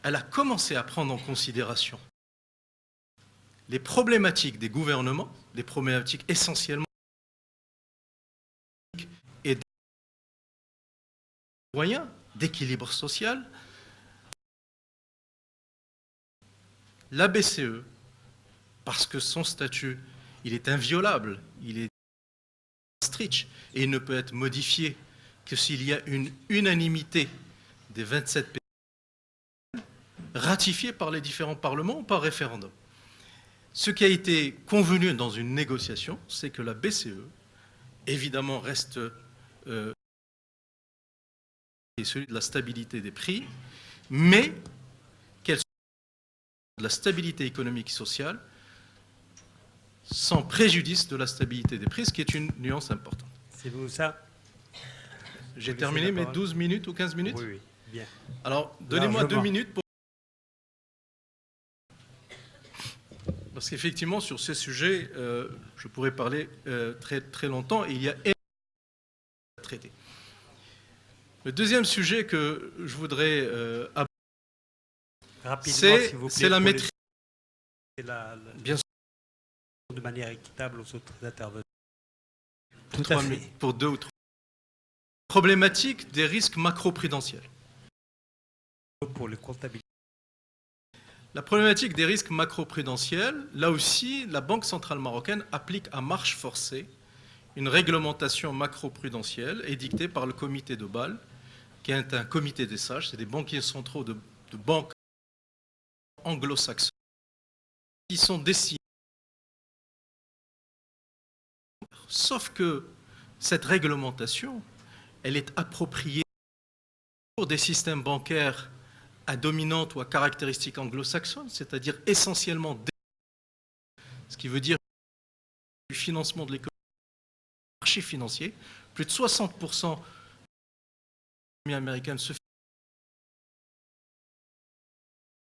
Speaker 5: elle a commencé à prendre en considération les problématiques des gouvernements, les problématiques essentiellement et des moyens d'équilibre social. La BCE, parce que son statut, il est inviolable, il est strict et il ne peut être modifié que s'il y a une unanimité des 27 pays ratifiée par les différents parlements ou par référendum. Ce qui a été convenu dans une négociation, c'est que la BCE, évidemment, reste celui de la stabilité des prix, mais qu'elle soit de la stabilité économique et sociale sans préjudice de la stabilité des prix, ce qui est une nuance importante.
Speaker 2: C'est vous ça?
Speaker 5: J'ai terminé mes 12 minutes ou 15 minutes?
Speaker 2: Oui, oui, bien.
Speaker 5: Alors, donnez-moi 2
Speaker 2: Largement.
Speaker 5: minutes pour... Parce qu'effectivement, sur ces sujets, je pourrais parler très, très longtemps, et il y a énormément à traiter. Le deuxième sujet que je voudrais aborder,
Speaker 2: Rapidement,
Speaker 5: c'est
Speaker 2: s'il vous plaît,
Speaker 5: la
Speaker 2: pour
Speaker 5: maîtrise. Bien sûr,
Speaker 2: de manière équitable aux autres intervenants.
Speaker 5: pour
Speaker 2: Tout à
Speaker 5: 3
Speaker 2: fait.
Speaker 5: minutes, pour 2 ou 3. Problématique des risques macro-prudentiels.
Speaker 2: Pour les comptabilités.
Speaker 5: La problématique des risques macro-prudentiels, là aussi, la Banque centrale marocaine applique à marche forcée une réglementation macro-prudentielle édictée par le comité de Bâle, qui est un comité des sages, c'est des banquiers centraux de banques anglo-saxonnes qui sont destinés. Sauf que cette réglementation, elle est appropriée pour des systèmes bancaires à dominante ou à caractéristiques anglo-saxonnes, c'est-à-dire essentiellement ce qui veut dire du financement de l'économie, du marché financier. Plus de 60% de l'économie américaine se fait.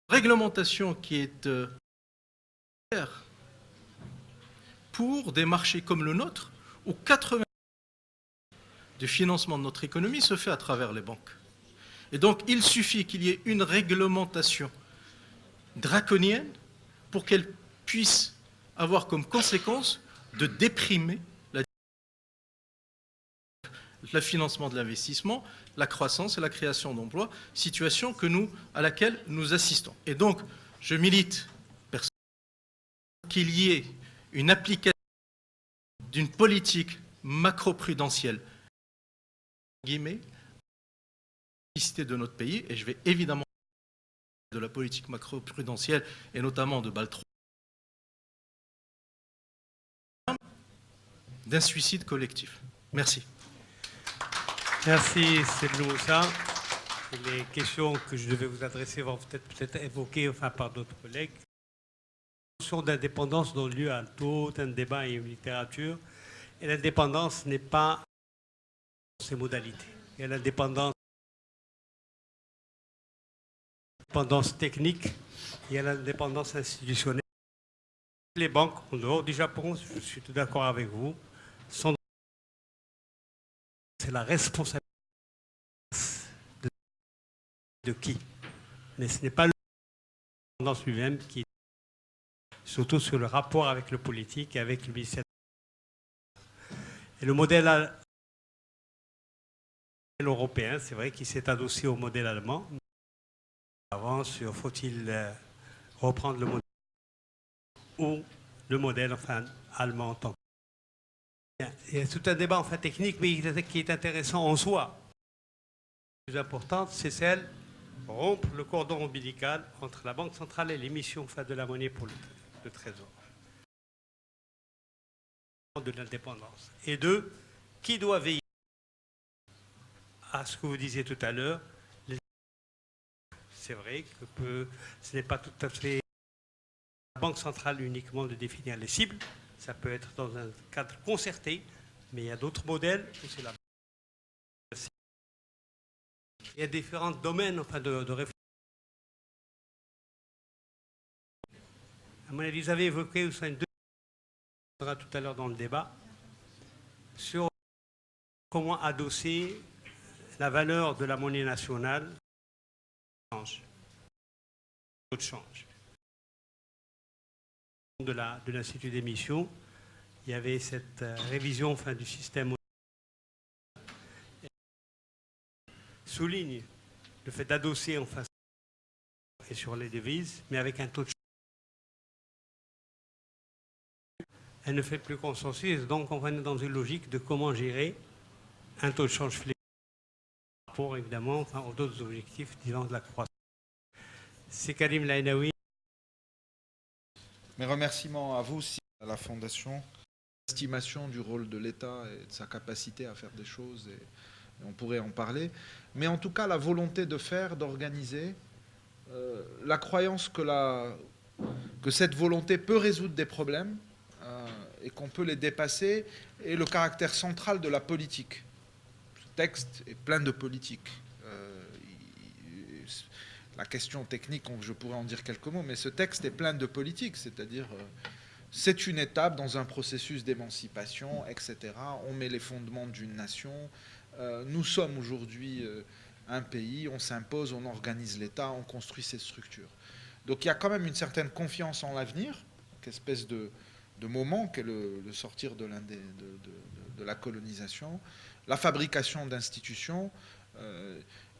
Speaker 5: Réglementation qui est pour des marchés comme le nôtre, où 80% du financement de notre économie se fait à travers les banques. Et donc, il suffit qu'il y ait une réglementation draconienne pour qu'elle puisse avoir comme conséquence de déprimer le financement de l'investissement, la croissance et la création d'emplois, situation à laquelle nous assistons. Et donc, je milite personnellement pour qu'il y ait une application d'une politique macro-prudentielle, guillemets, de notre pays, et je vais évidemment de la politique macro-prudentielle et notamment de Bâle 3, d'un suicide collectif. Merci.
Speaker 2: Merci, Seydou Moussa. Les questions que je devais vous adresser vont peut-être évoquées par d'autres collègues. La notion d'indépendance donne lieu à tout un débat et une littérature. Et l'indépendance n'est pas dans ses modalités. Il y a l'indépendance technique, il y a l'indépendance institutionnelle. Les banques, en dehors du Japon, je suis tout d'accord avec vous, c'est la responsabilité de qui? Mais ce n'est pas l'indépendance lui-même qui, surtout sur le rapport avec le politique et avec le ministère. Et le modèle européen, c'est vrai qu'il s'est adossé au modèle allemand. Avant, faut-il reprendre le modèle ou le modèle allemand en tant que... Il y a tout un débat technique, mais qui est intéressant en soi. La plus importante, c'est celle de rompre le cordon ombilical entre la Banque centrale et l'émission de la monnaie pour le Trésor. De l'indépendance. Et deux, qui doit veiller à ce que vous disiez tout à l'heure? C'est vrai que ce n'est pas tout à fait la Banque centrale uniquement de définir les cibles. Ça peut être dans un cadre concerté, mais il y a d'autres modèles où c'est la Banque. Il y a différents domaines de réflexion. À mon avis, vous avez évoqué tout à l'heure dans le débat sur comment adosser la valeur de la monnaie nationale au taux de change. De l'Institut d'émission, il y avait cette révision du système souligne le fait d'adosser et sur les devises, mais avec un taux de change. Elle ne fait plus consensus, donc on va dans une logique de comment gérer un taux de change flexible pour évidemment aux autres objectifs disons de la croissance. C'est Karim Lainaoui.
Speaker 6: Mes remerciements à vous aussi, à la Fondation. L'estimation du rôle de l'État et de sa capacité à faire des choses, et on pourrait en parler. Mais en tout cas, la volonté de faire, d'organiser, la croyance que cette volonté peut résoudre des problèmes et qu'on peut les dépasser, et le caractère central de la politique. Ce texte est plein de politique. La question technique, je pourrais en dire quelques mots, mais ce texte est plein de politique, c'est-à-dire c'est une étape dans un processus d'émancipation, etc. On met les fondements d'une nation. Nous sommes aujourd'hui un pays, on s'impose, on organise l'État, on construit ses structures. Donc il y a quand même une certaine confiance en l'avenir, qu'espèce de moment qu'est le sortir de la colonisation, la fabrication d'institutions,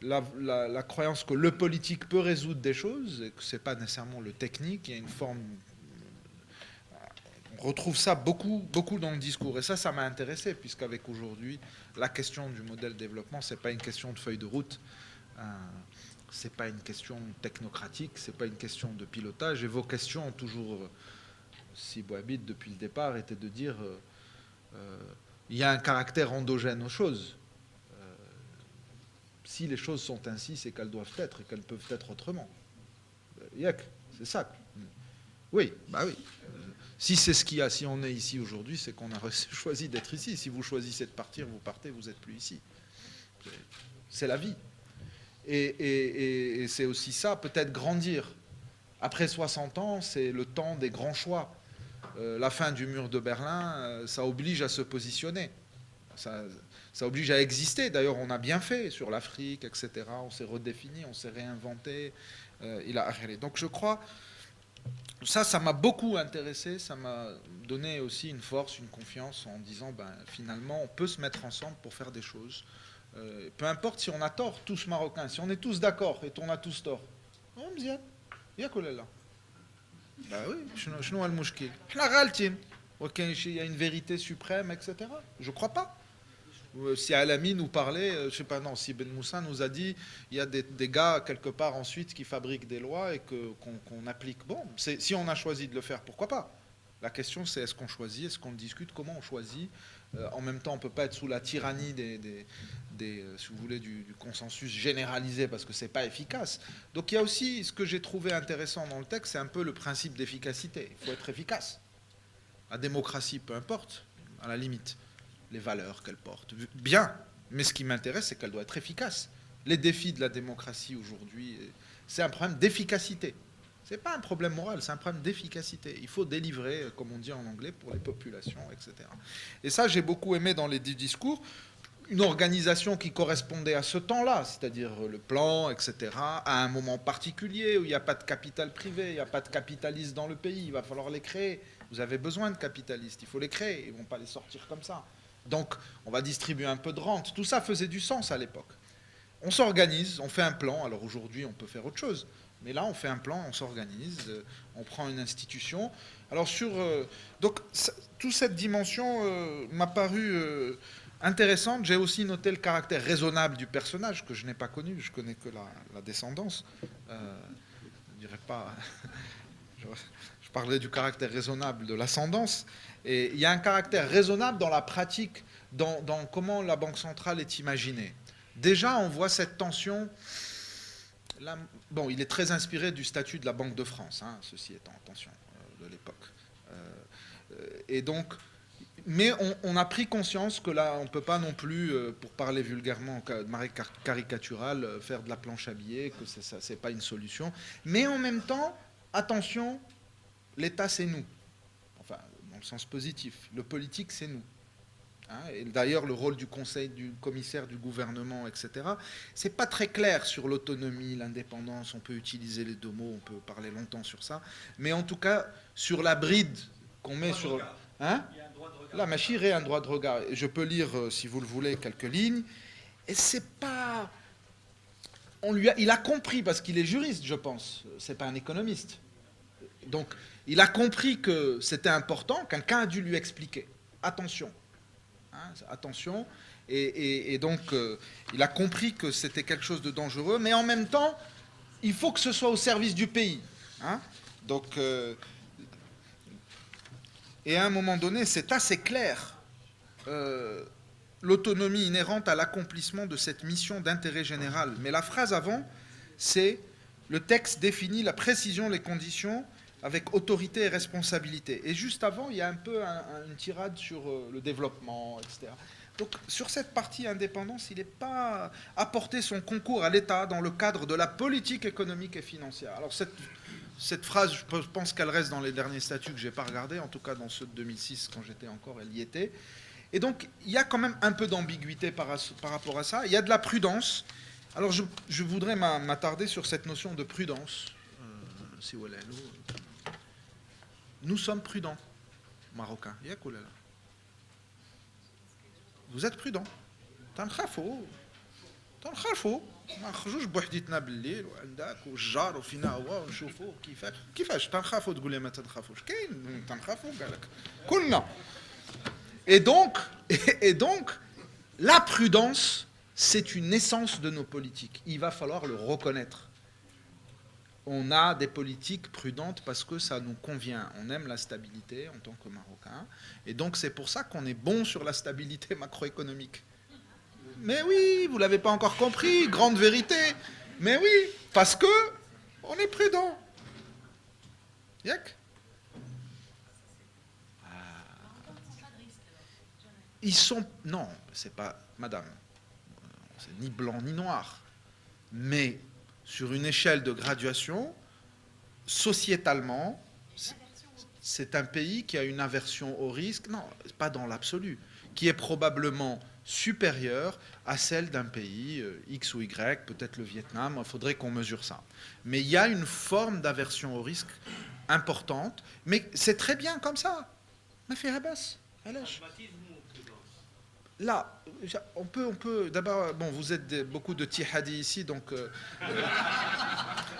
Speaker 6: la croyance que le politique peut résoudre des choses, et que ce n'est pas nécessairement le technique, il y a une forme... On retrouve ça beaucoup dans le discours. Et ça m'a intéressé, puisqu'avec aujourd'hui, la question du modèle de développement, ce n'est pas une question de feuille de route, ce n'est pas une question technocratique, ce n'est pas une question de pilotage. Et vos questions ont toujours, si Boabit, depuis le départ, étaient de dire il y a un caractère endogène aux choses. Si les choses sont ainsi, c'est qu'elles doivent être et qu'elles peuvent être autrement. C'est ça. Oui, bah oui. Si c'est ce qu'il y a, si on est ici aujourd'hui, c'est qu'on a choisi d'être ici. Si vous choisissez de partir, vous partez, vous n'êtes plus ici. C'est la vie. Et c'est aussi ça, peut-être grandir. Après 60 ans, c'est le temps des grands choix. La fin du mur de Berlin, ça oblige à se positionner. Ça oblige à exister. D'ailleurs, on a bien fait sur l'Afrique, etc. On s'est redéfini, on s'est réinventé. Donc je crois, ça m'a beaucoup intéressé. Ça m'a donné aussi une force, une confiance en disant, finalement, on peut se mettre ensemble pour faire des choses. Peu importe si on a tort, tous marocains. Si on est tous d'accord et on a tous tort. On me dit, il y a quoi là? Oui, il y a une vérité suprême, etc. Je ne crois pas. Si Alami nous parlait, je ne sais pas, non, si Ben Moussa nous a dit, il y a des gars quelque part ensuite qui fabriquent des lois et qu'on applique. Bon, si on a choisi de le faire, pourquoi pas? La question, c'est est-ce qu'on choisit, est-ce qu'on discute, comment on choisit. En même temps, on ne peut pas être sous la tyrannie si vous voulez, du consensus généralisé parce que ce n'est pas efficace. Donc il y a aussi, ce que j'ai trouvé intéressant dans le texte, c'est un peu le principe d'efficacité. Il faut être efficace. La démocratie, peu importe, à la limite, les valeurs qu'elle porte. Bien, mais ce qui m'intéresse, c'est qu'elle doit être efficace. Les défis de la démocratie aujourd'hui, c'est un problème d'efficacité. Ce n'est pas un problème moral, c'est un problème d'efficacité. Il faut délivrer, comme on dit en anglais, pour les populations, etc. Et ça, j'ai beaucoup aimé dans les discours, une organisation qui correspondait à ce temps-là, c'est-à-dire le plan, etc., à un moment particulier où il n'y a pas de capital privé, il n'y a pas de capitalistes dans le pays, il va falloir les créer. Vous avez besoin de capitalistes, il faut les créer, ils ne vont pas les sortir comme ça. Donc, on va distribuer un peu de rente. Tout ça faisait du sens à l'époque. On s'organise, on fait un plan. Alors aujourd'hui, on peut faire autre chose. Mais là, on fait un plan, on s'organise, on prend une institution. Alors donc, toute cette dimension m'a paru intéressante. J'ai aussi noté le caractère raisonnable du personnage, que je n'ai pas connu. Je connais que la descendance. Je ne dirais pas... Je parlais du caractère raisonnable de l'ascendance. Et il y a un caractère raisonnable dans la pratique, dans comment la Banque centrale est imaginée. Déjà, on voit cette tension... Là, bon, il est très inspiré du statut de la Banque de France, ceci étant, attention, de l'époque. Et donc, mais on a pris conscience que là, on ne peut pas non plus, pour parler vulgairement, de manière caricaturale, faire de la planche à billets, que ce n'est pas une solution. Mais en même temps, attention, l'État, c'est nous. Enfin, dans le sens positif. Le politique, c'est nous. hein, et d'ailleurs le rôle du conseil, du commissaire, du gouvernement, etc. C'est pas très clair sur l'autonomie, l'indépendance. On peut utiliser les deux mots, on peut parler longtemps sur ça. Mais en tout cas, sur la bride qu'on met sur... Hein, là, Machir est un droit de regard. Je peux lire, si vous le voulez, quelques lignes. Et c'est pas... il a compris, parce qu'il est juriste, je pense. C'est pas un économiste. Donc, il a compris que c'était important. Quelqu'un a dû lui expliquer. Attention. Hein, attention. Et donc, il a compris que c'était quelque chose de dangereux. Mais en même temps, il faut que ce soit au service du pays. Hein. Donc... et à un moment donné, c'est assez clair, l'autonomie inhérente à l'accomplissement de cette mission d'intérêt général. Mais la phrase avant, c'est « le texte définit la précision, les conditions, avec autorité et responsabilité ». Et juste avant, il y a un peu une tirade sur le développement, etc. Donc, sur cette partie indépendance, il n'est pas apporté son concours à l'État dans le cadre de la politique économique et financière. Alors, cette phrase, je pense qu'elle reste dans les derniers statuts que je n'ai pas regardés, en tout cas dans ceux de 2006, quand j'étais encore, elle y était. Et donc, il y a quand même un peu d'ambiguïté par rapport à ça. Il y a de la prudence. Alors, je voudrais m'attarder sur cette notion de prudence. Nous sommes prudents, Marocains. Vous êtes prudents. تنخافوا ما نخرجوش بوحديتنا بالليل وعندك والجار وفينا هو ونشوفوا كيفاش تنخافوا تقول لي ما تنخافوش كاين تنخافوا قالك كلنا et donc la prudence c'est une essence de nos politiques. Il va falloir le reconnaître. On a des politiques prudentes parce que ça nous convient. On aime la stabilité en tant que Marocains et donc c'est pour ça qu'on est bon sur la stabilité macroéconomique. Mais oui, vous ne l'avez pas encore compris, grande vérité. Mais oui, parce que on est prudent. Yak. Ils sont... Non, c'est pas... Madame, c'est ni blanc ni noir. Mais sur une échelle de graduation, sociétalement, c'est un pays qui a une aversion au risque, non, pas dans l'absolu, qui est probablement supérieure à celle d'un pays X ou Y, peut-être le Vietnam, il faudrait qu'on mesure ça. Mais il y a une forme d'aversion au risque importante, mais c'est très bien comme ça. Mais fait Abbas, là, on peut d'abord, bon, vous êtes beaucoup de tihadi ici, donc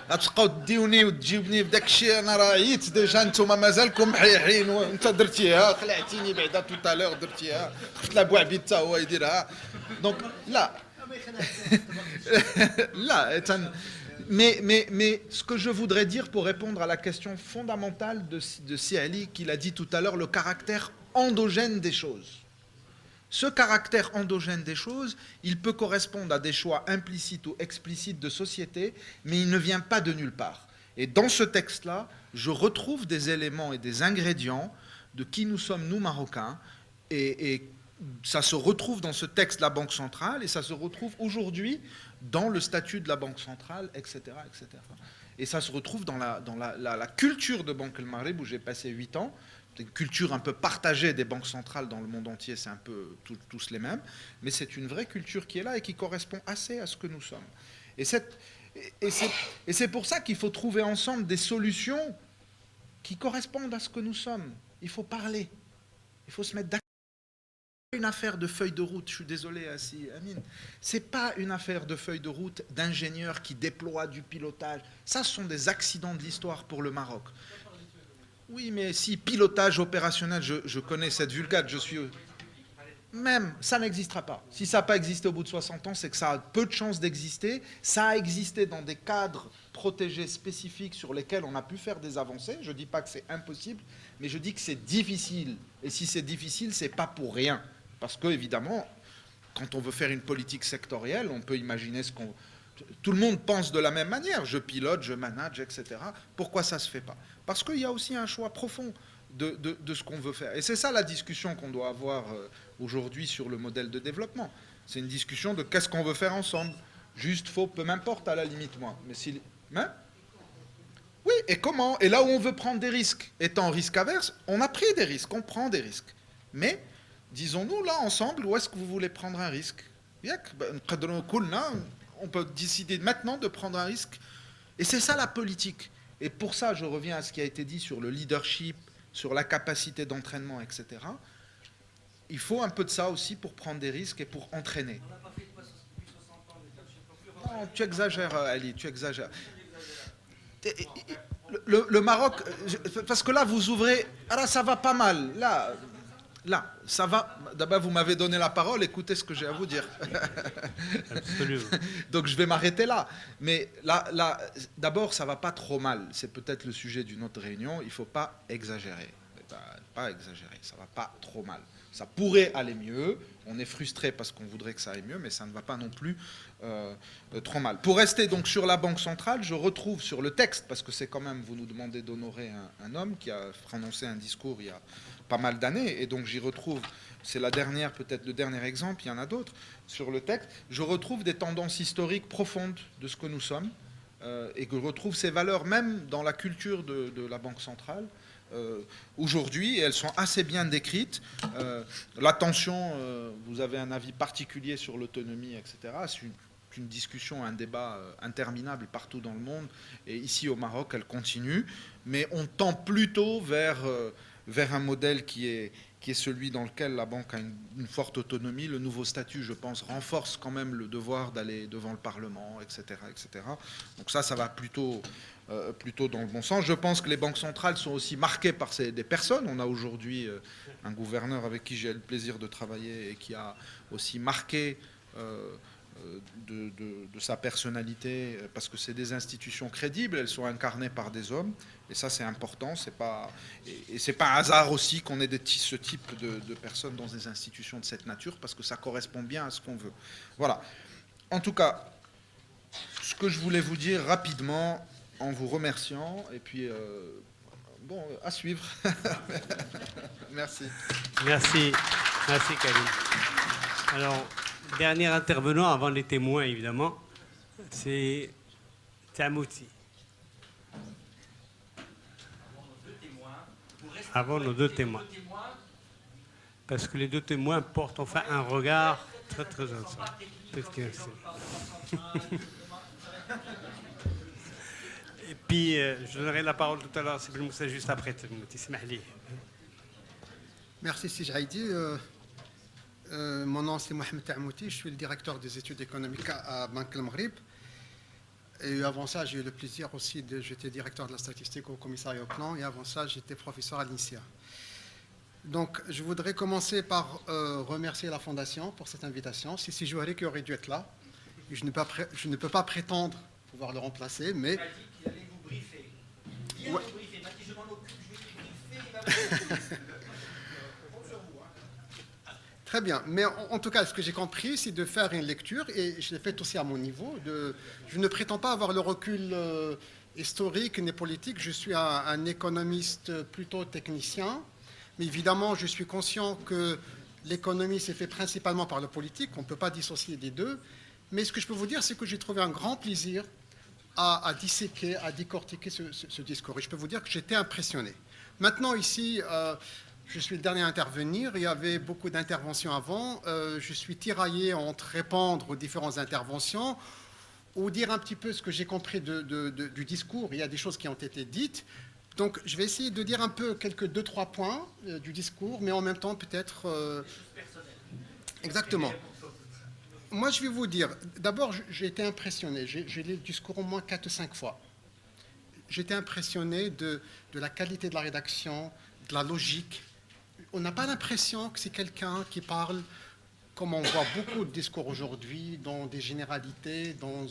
Speaker 6: غتبقاو تديوني وتجيبني بداك الشيء انا راه عييت ديجا نتوما مازالكم محيحين وانت درتيها خلعتيني بعدا توتالور درتيها خفت لا بوعبيد حتى هو يديرها دونك لا لا mais ce que je voudrais dire pour répondre à la question fondamentale de Siali qu'il a dit tout à l'heure, le caractère endogène des choses. Ce caractère endogène des choses, il peut correspondre à des choix implicites ou explicites de société, mais il ne vient pas de nulle part. Et dans ce texte-là, je retrouve des éléments et des ingrédients de qui nous sommes, nous, Marocains, et ça se retrouve dans ce texte de la Banque centrale, et ça se retrouve aujourd'hui dans le statut de la Banque centrale, etc., etc. Et ça se retrouve dans la culture de Banque El Maghreb, où j'ai passé 8 ans, une culture un peu partagée des banques centrales dans le monde entier, c'est un peu tous les mêmes, mais c'est une vraie culture qui est là et qui correspond assez à ce que nous sommes. Et c'est pour ça qu'il faut trouver ensemble des solutions qui correspondent à ce que nous sommes. Il faut parler, il faut se mettre d'accord. Une affaire de feuille de route, je suis désolé, Assi Amine, c'est pas une affaire de feuille de route d'ingénieurs qui déploient du pilotage. Ça, ce sont des accidents de l'histoire pour le Maroc. Oui, mais si pilotage opérationnel, je connais cette vulgate, je suis... Même, ça n'existera pas. Si ça n'a pas existé au bout de 60 ans, c'est que ça a peu de chances d'exister. Ça a existé dans des cadres protégés spécifiques sur lesquels on a pu faire des avancées. Je ne dis pas que c'est impossible, mais je dis que c'est difficile. Et si c'est difficile, ce n'est pas pour rien. Parce que, évidemment, quand on veut faire une politique sectorielle, on peut imaginer ce qu'on... Tout le monde pense de la même manière. Je pilote, je manage, etc. Pourquoi ça ne se fait pas? Parce qu'il y a aussi un choix profond de ce qu'on veut faire. Et c'est ça la discussion qu'on doit avoir aujourd'hui sur le modèle de développement. C'est une discussion de qu'est-ce qu'on veut faire ensemble. Juste, faux, peu m'importe à la limite, moi. Mais si... Hein? Oui, et comment? Et là où on veut prendre des risques, étant risque averse, on a pris des risques, on prend des risques. Mais disons-nous là ensemble où est-ce que vous voulez prendre un risque. On peut décider maintenant de prendre un risque. Et c'est ça la politique. Et pour ça, je reviens à ce qui a été dit sur le leadership, sur la capacité d'entraînement, etc. Il faut un peu de ça aussi pour prendre des risques et pour entraîner. Non, tu exagères, Ali, tu exagères. Le Maroc, parce que là, vous ouvrez... Ah là, ça va pas mal. Là, ça va. D'abord, vous m'avez donné la parole, écoutez ce que j'ai à vous dire.
Speaker 2: Absolument.
Speaker 6: Donc, je vais m'arrêter là. Mais là, d'abord, ça va pas trop mal. C'est peut-être le sujet d'une autre réunion. Il ne faut pas exagérer. Pas exagérer. Ça va pas trop mal. Ça pourrait aller mieux. On est frustré parce qu'on voudrait que ça aille mieux, mais ça ne va pas non plus trop mal. Pour rester donc sur la Banque centrale, je retrouve sur le texte, parce que c'est quand même, vous nous demandez d'honorer un homme qui a prononcé un discours il y a pas mal d'années, et donc j'y retrouve, c'est la dernière, peut-être le dernier exemple, il y en a d'autres, sur le texte, je retrouve des tendances historiques profondes de ce que nous sommes, et que je retrouve ces valeurs même dans la culture de la Banque centrale. Aujourd'hui, elles sont assez bien décrites. L'attention, vous avez un avis particulier sur l'autonomie, etc. C'est une discussion, un débat interminable partout dans le monde. Et ici au Maroc, elle continue. Mais on tend plutôt vers un modèle qui est celui dans lequel la banque a une forte autonomie. Le nouveau statut, je pense, renforce quand même le devoir d'aller devant le Parlement, etc., etc. Donc ça va plutôt dans le bon sens. Je pense que les banques centrales sont aussi marquées par des personnes. On a aujourd'hui un gouverneur avec qui j'ai le plaisir de travailler et qui a aussi marqué de sa personnalité, parce que c'est des institutions crédibles, elles sont incarnées par des hommes, et ça c'est important. C'est pas un hasard aussi qu'on ait ce type de personnes dans des institutions de cette nature, parce que ça correspond bien à ce qu'on veut. Voilà. En tout cas, ce que je voulais vous dire rapidement, en vous remerciant, et puis bon, à suivre. Merci.
Speaker 2: Merci Karim. Alors, dernier intervenant avant les témoins, évidemment, c'est Tamouti. Avant nos deux témoins. Parce que les deux témoins portent enfin un regard très très intéressant. Et puis, je donnerai la parole tout à l'heure à Sibel Moussa juste après.
Speaker 7: Merci Sidi Haïdi. Mon nom c'est Mohamed Tamouti, je suis le directeur des études économiques à Banque El Maghrib. Et avant ça, j'ai eu le plaisir aussi j'étais directeur de la statistique au commissariat au plan, et avant ça, j'étais professeur à l'INSEA. Donc, je voudrais commencer par remercier la Fondation pour cette invitation. C'est Sidi Jouari qui aurait dû être là. Je ne peux pas prétendre pouvoir le remplacer, mais...
Speaker 1: Il a dit qu'il allait vous briefer. Il allait vous briefer. Maintenant, je m'en occupe, je vais te briefer, il va vous...
Speaker 7: Très bien, mais en tout cas, ce que j'ai compris, c'est de faire une lecture, et je l'ai fait aussi à mon niveau. Je ne prétends pas avoir le recul historique ni politique, je suis un économiste plutôt technicien, mais évidemment, je suis conscient que l'économie s'est faite principalement par le politique, on ne peut pas dissocier des deux, mais ce que je peux vous dire, c'est que j'ai trouvé un grand plaisir à disséquer, à décortiquer ce discours, et je peux vous dire que j'étais impressionné. Maintenant, ici... je suis le dernier à intervenir. Il y avait beaucoup d'interventions avant. Je suis tiraillé entre répondre aux différentes interventions ou dire un petit peu ce que j'ai compris du discours. Il y a des choses qui ont été dites. Donc, je vais essayer de dire un peu quelques 2-3 points du discours, mais en même temps, peut-être... Exactement. Moi, je vais vous dire, d'abord, j'ai été impressionné. J'ai lu le discours au moins 4 ou 5 fois. J'étais impressionné de la qualité de la rédaction, de la logique. On n'a pas l'impression que c'est quelqu'un qui parle, comme on voit beaucoup de discours aujourd'hui, dans des généralités, dans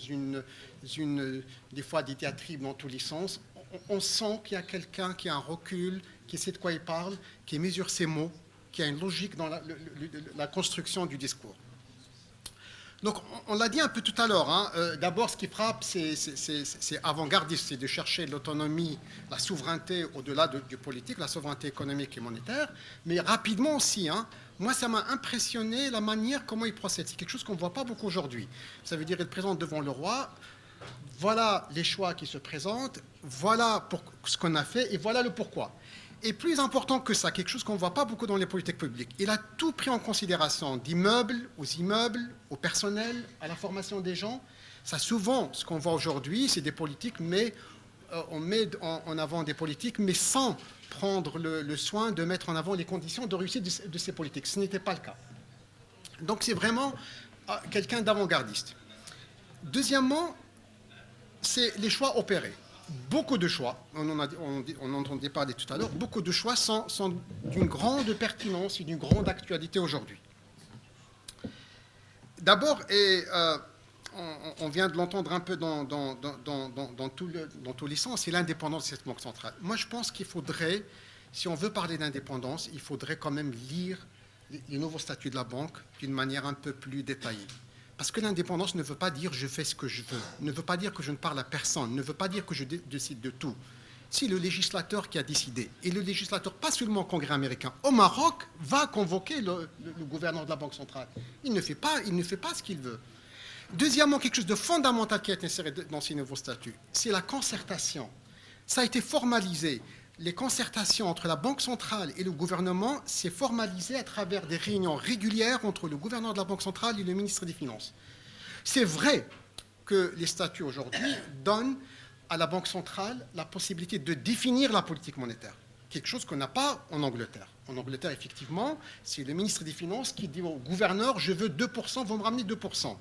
Speaker 7: des fois des diatribes dans tous les sens. On sent qu'il y a quelqu'un qui a un recul, qui sait de quoi il parle, qui mesure ses mots, qui a une logique dans la construction du discours. Donc, on l'a dit un peu tout à l'heure. Hein. D'abord, ce qui frappe, c'est avant-gardiste, c'est de chercher l'autonomie, la souveraineté au-delà du politique, la souveraineté économique et monétaire. Mais rapidement aussi, hein, moi, ça m'a impressionné la manière comment il procède. C'est quelque chose qu'on ne voit pas beaucoup aujourd'hui. Ça veut dire qu'il présente devant le roi. Voilà les choix qui se présentent. Voilà ce qu'on a fait et voilà le pourquoi. Et plus important que ça, quelque chose qu'on ne voit pas beaucoup dans les politiques publiques, il a tout pris en considération, d'immeubles, au personnel, à la formation des gens. Ça, souvent, ce qu'on voit aujourd'hui, c'est des politiques, mais on met en avant des politiques, mais sans prendre le soin de mettre en avant les conditions de réussite de ces politiques. Ce n'était pas le cas. Donc c'est vraiment quelqu'un d'avant-gardiste. Deuxièmement, c'est les choix opérés. Beaucoup de choix, on entendait parler tout à l'heure, beaucoup de choix sont d'une grande pertinence et d'une grande actualité aujourd'hui. D'abord, et on vient de l'entendre un peu dans tous les sens, c'est l'indépendance de cette banque centrale. Moi, je pense qu'il faudrait, si on veut parler d'indépendance, il faudrait quand même lire les nouveaux statuts de la banque d'une manière un peu plus détaillée. Parce que l'indépendance ne veut pas dire je fais ce que je veux, ne veut pas dire que je ne parle à personne, ne veut pas dire que je décide de tout. C'est le législateur qui a décidé. Et le législateur, pas seulement au Congrès américain, au Maroc, va convoquer le gouverneur de la Banque centrale. Il ne fait pas ce qu'il veut. Deuxièmement, quelque chose de fondamental qui a été inséré dans ces nouveaux statuts, c'est la concertation. Ça a été formalisé. Les concertations entre la Banque centrale et le gouvernement, c'est formalisé à travers des réunions régulières entre le gouverneur de la Banque centrale et le ministre des Finances. C'est vrai que les statuts aujourd'hui donnent à la Banque centrale la possibilité de définir la politique monétaire, quelque chose qu'on n'a pas en Angleterre. En Angleterre, effectivement, c'est le ministre des Finances qui dit au gouverneur « je veux 2%, vous me ramenez 2%. »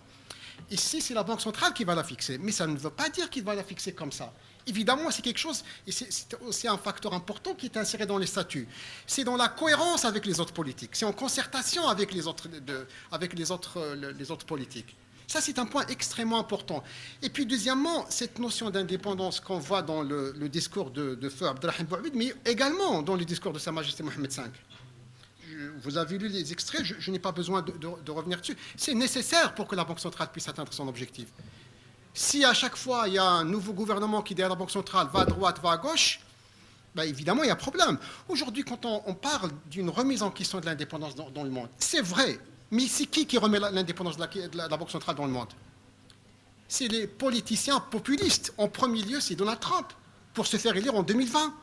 Speaker 7: Ici, c'est la Banque centrale qui va la fixer, mais ça ne veut pas dire qu'il va la fixer comme ça. Évidemment, c'est quelque chose, et c'est aussi un facteur important qui est inséré dans les statuts. C'est dans la cohérence avec les autres politiques, c'est en concertation avec les autres politiques. Ça, c'est un point extrêmement important. Et puis, deuxièmement, cette notion d'indépendance qu'on voit dans le discours de Feu Abdelrahim Bouaoud, mais également dans le discours de Sa Majesté Mohamed V. Vous avez lu les extraits, je n'ai pas besoin de revenir dessus. C'est nécessaire pour que la Banque centrale puisse atteindre son objectif. Si à chaque fois, il y a un nouveau gouvernement qui, derrière la Banque centrale, va à droite, va à gauche, ben évidemment, il y a problème. Aujourd'hui, quand on parle d'une remise en question de l'indépendance dans le monde, c'est vrai, mais c'est qui remet l'indépendance de la Banque centrale dans le monde? C'est les politiciens populistes. En premier lieu, c'est Donald Trump, pour se faire élire en 2020.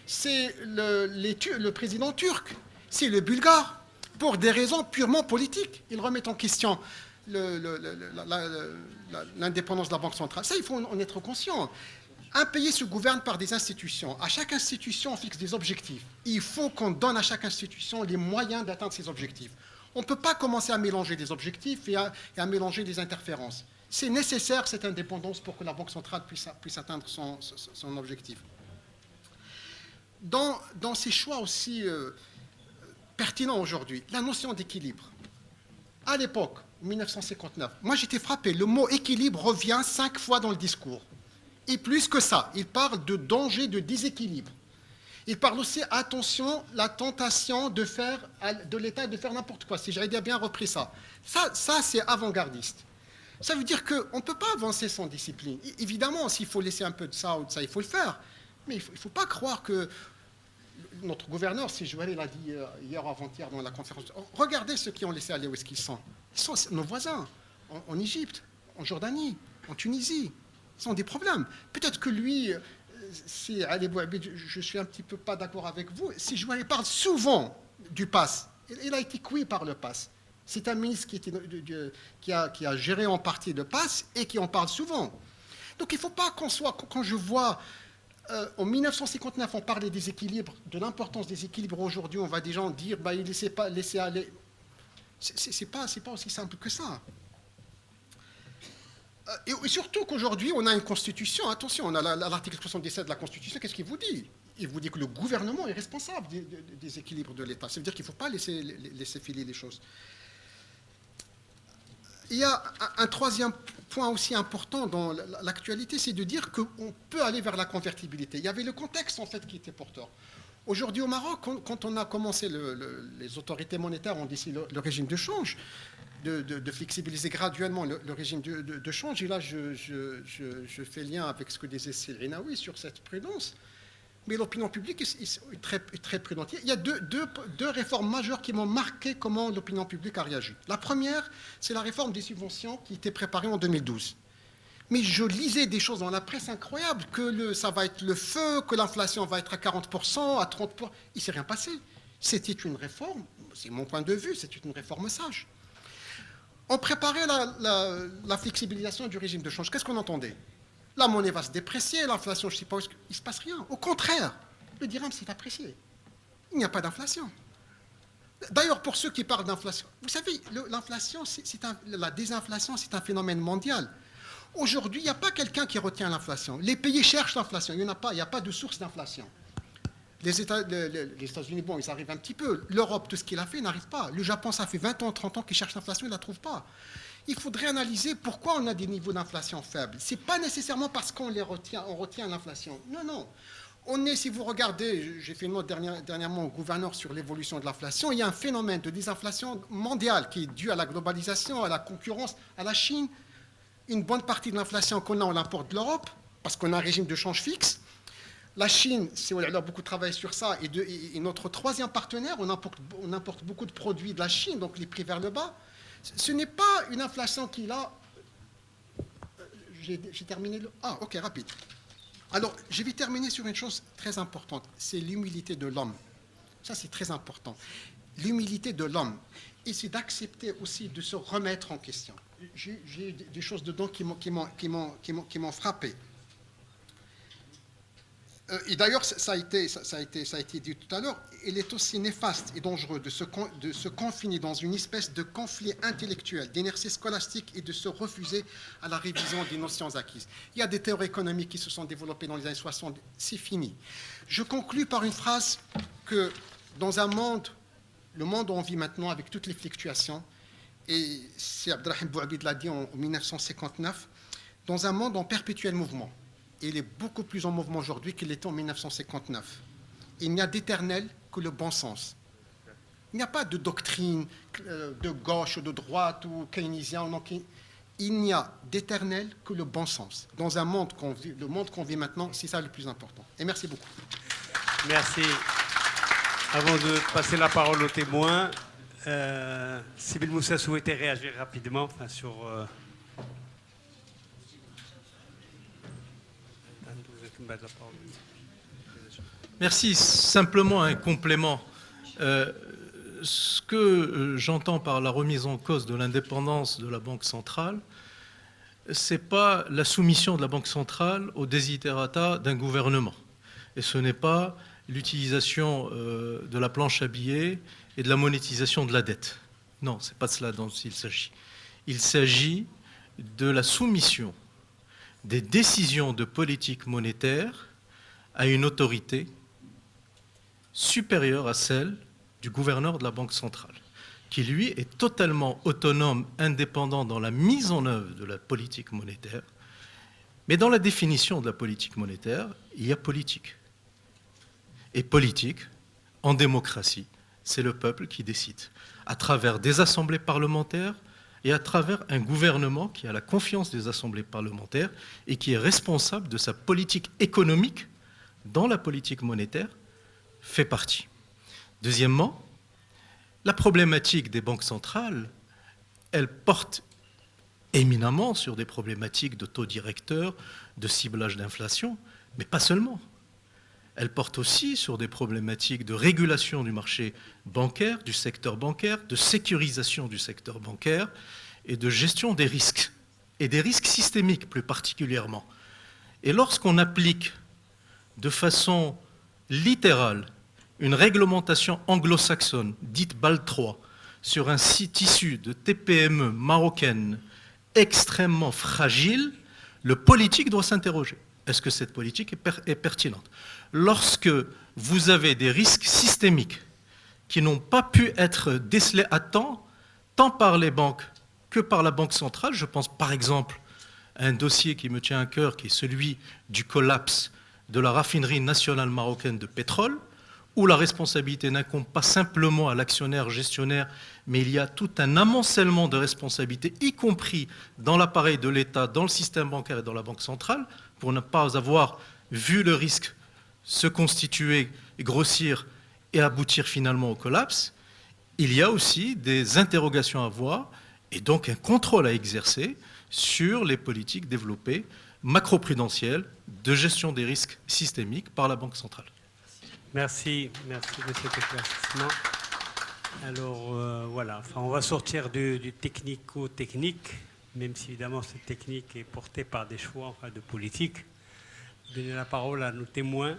Speaker 7: C'est le président turc. C'est le bulgare, pour des raisons purement politiques. Ils remettent en question l'indépendance de la Banque centrale. Ça, il faut en être conscient. Un pays se gouverne par des institutions. À chaque institution, on fixe des objectifs. Il faut qu'on donne à chaque institution les moyens d'atteindre ces objectifs. On ne peut pas commencer à mélanger des objectifs et à mélanger des interférences. C'est nécessaire, cette indépendance, pour que la Banque centrale puisse atteindre son objectif. Dans ces choix aussi pertinents aujourd'hui, la notion d'équilibre. À l'époque, en 1959, moi j'étais frappé, le mot équilibre revient 5 fois dans le discours. Et plus que ça, il parle de danger de déséquilibre. Il parle aussi, attention, la tentation de l'État de faire n'importe quoi, si j'avais bien repris ça. Ça c'est avant-gardiste. Ça veut dire qu'on ne peut pas avancer sans discipline. Évidemment, s'il faut laisser un peu de ça ou de ça, il faut le faire. Mais il ne faut pas croire que notre gouverneur, si Joël l'a dit hier ou avant-hier dans la conférence, regardez ceux qui ont laissé aller où est-ce qu'ils sont. Ils sont nos voisins, en Égypte, en Jordanie, en Tunisie. Ils ont des problèmes. Peut-être que lui, si Ali Bouabid, je suis un petit peu pas d'accord avec vous, si Joël parle souvent du pass, il a été cuit par le pass. C'est un ministre qui a géré en partie le pass et qui en parle souvent. Donc il ne faut pas qu'on soit, quand je vois en 1959, on parlait des équilibres, de l'importance des équilibres. Aujourd'hui, on va des gens dire il ne laissez aller. C'est pas aussi simple que ça. Et surtout qu'aujourd'hui, on a une constitution. Attention, on a l'article 77 de la Constitution. Qu'est-ce qu'il vous dit? Il vous dit que le gouvernement est responsable des équilibres de l'État. Ça veut dire qu'il ne faut pas laisser filer les choses. Il y a un troisième point aussi important dans l'actualité, c'est de dire qu'on peut aller vers la convertibilité. Il y avait le contexte, en fait, qui était porteur. Aujourd'hui, au Maroc, quand on a commencé, les autorités monétaires ont décidé le régime de change, de flexibiliser graduellement le régime de change. Et là, je fais lien avec ce que disait Cyril Rinaoui sur cette prudence. Mais l'opinion publique est très, très prudente. Il y a deux réformes majeures qui m'ont marqué comment l'opinion publique a réagi. La première, c'est la réforme des subventions qui était préparée en 2012. Mais je lisais des choses dans la presse incroyables, que ça va être le feu, que l'inflation va être à 40%, à 30%. Il ne s'est rien passé. C'était une réforme, c'est mon point de vue, c'était une réforme sage. On préparait la flexibilisation du régime de change. Qu'est-ce qu'on entendait? La monnaie va se déprécier, l'inflation, je ne sais pas, il ne se passe rien. Au contraire, le dirham s'est apprécié. Il n'y a pas d'inflation. D'ailleurs, pour ceux qui parlent d'inflation, vous savez, l'inflation, la désinflation, c'est un phénomène mondial. Aujourd'hui, il n'y a pas quelqu'un qui retient l'inflation. Les pays cherchent l'inflation, il n'y en a pas, il n'y a pas de source d'inflation. Les États-Unis, bon, ils arrivent un petit peu. L'Europe, tout ce qu'il a fait, n'arrive pas. Le Japon, ça fait 20 ans, 30 ans qu'ils cherchent l'inflation, ils ne la trouvent pas. Il faudrait analyser pourquoi on a des niveaux d'inflation faibles. Ce n'est pas nécessairement parce qu'on retient l'inflation. Non, non. Si vous regardez, j'ai fait une note dernièrement au gouverneur sur l'évolution de l'inflation, il y a un phénomène de désinflation mondiale qui est dû à la globalisation, à la concurrence, à la Chine. Une bonne partie de l'inflation qu'on a, on l'importe de l'Europe, parce qu'on a un régime de change fixe. La Chine, on a beaucoup travaillé sur ça, et notre troisième partenaire, on importe beaucoup de produits de la Chine, donc les prix vers le bas. Ce n'est pas une inflation qui, là... J'ai terminé le... Ah, ok, rapide. Alors, je vais terminer sur une chose très importante, c'est l'humilité de l'homme. Ça, c'est très important. L'humilité de l'homme. Et c'est d'accepter aussi de se remettre en question. J'ai eu des choses dedans qui m'ont frappé. Et d'ailleurs, ça a été dit tout à l'heure, il est aussi néfaste et dangereux de se confiner dans une espèce de conflit intellectuel, d'inertie scolastique et de se refuser à la révision des notions acquises. Il y a des théories économiques qui se sont développées dans les années 60, c'est fini. Je conclus par une phrase que dans le monde où on vit maintenant avec toutes les fluctuations, et c'est Abdelrahim Bouabid l'a dit en 1959, dans un monde en perpétuel mouvement. Il est beaucoup plus en mouvement aujourd'hui qu'il l'était en 1959. Il n'y a d'éternel que le bon sens. Il n'y a pas de doctrine de gauche ou de droite ou keynésien. Il n'y a d'éternel que le bon sens. Dans un monde le monde qu'on vit maintenant, c'est ça le plus important. Et merci beaucoup.
Speaker 2: Merci. Avant de passer la parole aux témoins, Sibel Moussa souhaitait réagir rapidement sur...
Speaker 5: Merci. Simplement un complément. Ce que j'entends par la remise en cause de l'indépendance de la Banque centrale, ce n'est pas la soumission de la Banque centrale aux desiderata d'un gouvernement. Et ce n'est pas l'utilisation de la planche à billets et de la monétisation de la dette. Non, ce n'est pas cela dont il s'agit. Il s'agit de la soumission des décisions de politique monétaire à une autorité supérieure à celle du gouverneur de la Banque centrale, qui lui est totalement autonome, indépendant dans la mise en œuvre de la politique monétaire. Mais dans la définition de la politique monétaire, il y a politique. Et politique, en démocratie, c'est le peuple qui décide, à travers des assemblées parlementaires, et à travers un gouvernement qui a la confiance des assemblées parlementaires et qui est responsable de sa politique économique dans la politique monétaire, fait partie. Deuxièmement, la problématique des banques centrales, elle porte éminemment sur des problématiques de taux directeurs, de ciblage d'inflation, mais pas seulement. Elle porte aussi sur des problématiques de régulation du marché bancaire, du secteur bancaire, de sécurisation du secteur bancaire et de gestion des risques, et des risques systémiques plus particulièrement. Et lorsqu'on applique de façon littérale une réglementation anglo-saxonne, dite BAL 3, sur un site issu de TPME marocaines extrêmement fragile, le politique doit s'interroger. Est-ce que cette politique est pertinente? Lorsque vous avez des risques systémiques qui n'ont pas pu être décelés à temps, tant par les banques que par la Banque centrale, je pense par exemple à un dossier qui me tient à cœur, qui est celui du collapse de la raffinerie nationale marocaine de pétrole, où la responsabilité n'incombe pas simplement à l'actionnaire gestionnaire, mais il y a tout un amoncellement de responsabilités, y compris dans l'appareil de l'État, dans le système bancaire et dans la Banque centrale, pour ne pas avoir vu le risque se constituer, grossir et aboutir finalement au collapse. Il y a aussi des interrogations à avoir et donc un contrôle à exercer sur les politiques développées macroprudentielles de gestion des risques systémiques par la Banque centrale.
Speaker 2: Merci de cet éclaircissement. Alors voilà, enfin, on va sortir du technico-technique, même si évidemment cette technique est portée par des choix de politique. Donner la parole à nos témoins.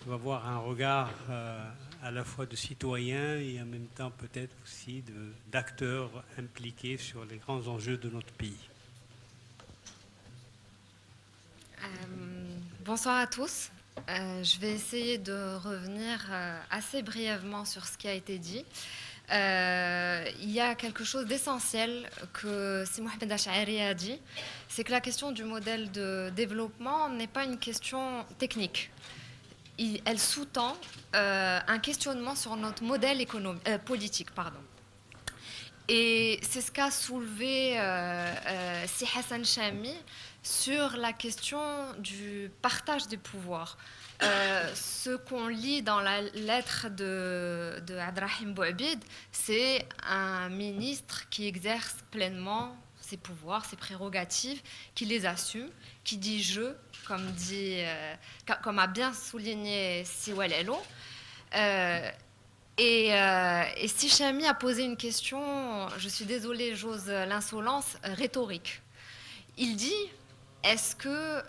Speaker 2: On va avoir un regard à la fois de citoyens et en même temps peut-être aussi d'acteurs impliqués sur les grands enjeux de notre pays.
Speaker 8: Bonsoir à tous. Je vais essayer de revenir assez brièvement sur ce qui a été dit. Il y a quelque chose d'essentiel que Si Mohamed Ash'ari a dit, c'est que la question du modèle de développement n'est pas une question technique. Elle sous-tend un questionnement sur notre modèle politique. Et c'est ce qu'a soulevé Si Hassan Chami sur la question du partage des pouvoirs. Ce qu'on lit dans la lettre de Abdrahim Bouabid, c'est un ministre qui exerce pleinement ses pouvoirs, ses prérogatives, qui les assume, qui dit « je », comme a bien souligné Siwal Elo. Et Si Chami a posé une question, je suis désolée, j'ose l'insolence, rhétorique. Il dit, est-ce que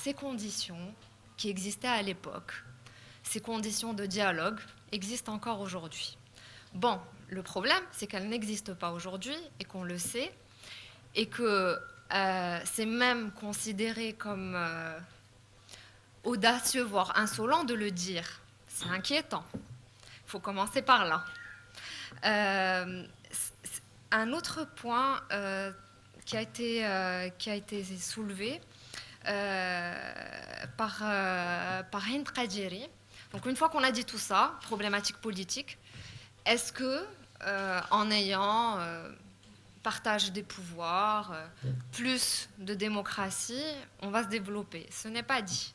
Speaker 8: ces conditions qui existaient à l'époque, ces conditions de dialogue, existent encore aujourd'hui? Bon, le problème, c'est qu'elles n'existent pas aujourd'hui et qu'on le sait, et que c'est même considéré comme audacieux, voire insolent de le dire. C'est inquiétant. Il faut commencer par là. Un autre point qui a été soulevé par Hind Qadiri. Donc une fois qu'on a dit tout ça, problématique politique, est-ce que en ayant partage des pouvoirs, plus de démocratie, on va se développer? Ce n'est pas dit.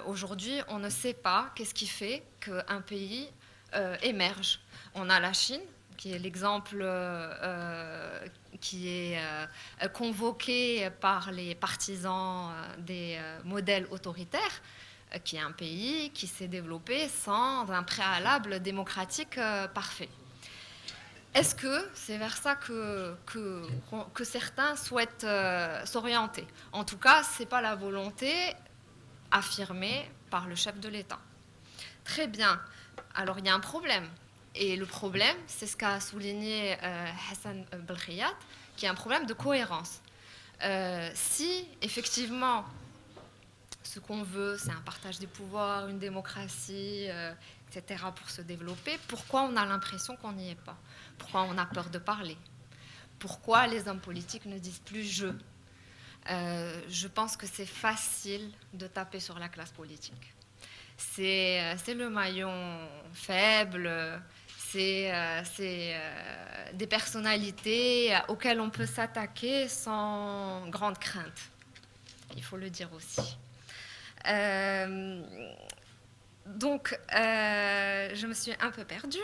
Speaker 8: Aujourd'hui, on ne sait pas qu'est-ce qui fait qu'un pays émerge. On a la Chine, qui est l'exemple qui est convoqué par les partisans des modèles autoritaires, qui est un pays qui s'est développé sans un préalable démocratique parfait. Est-ce que c'est vers ça que certains souhaitent s'orienter? En tout cas, ce n'est pas la volonté affirmée par le chef de l'État. Très bien. Alors, il y a un problème. Et le problème, c'est ce qu'a souligné Hassan Belkhiyat, qui est un problème de cohérence. Si, effectivement, ce qu'on veut, c'est un partage des pouvoirs, une démocratie, etc., pour se développer, pourquoi on a l'impression qu'on n'y est pas? Pourquoi on a peur de parler? Pourquoi les hommes politiques ne disent plus « je » Je pense que c'est facile de taper sur la classe politique. C'est le maillon faible, c'est des personnalités auxquelles on peut s'attaquer sans grande crainte. Il faut le dire aussi. Donc, je me suis un peu perdue.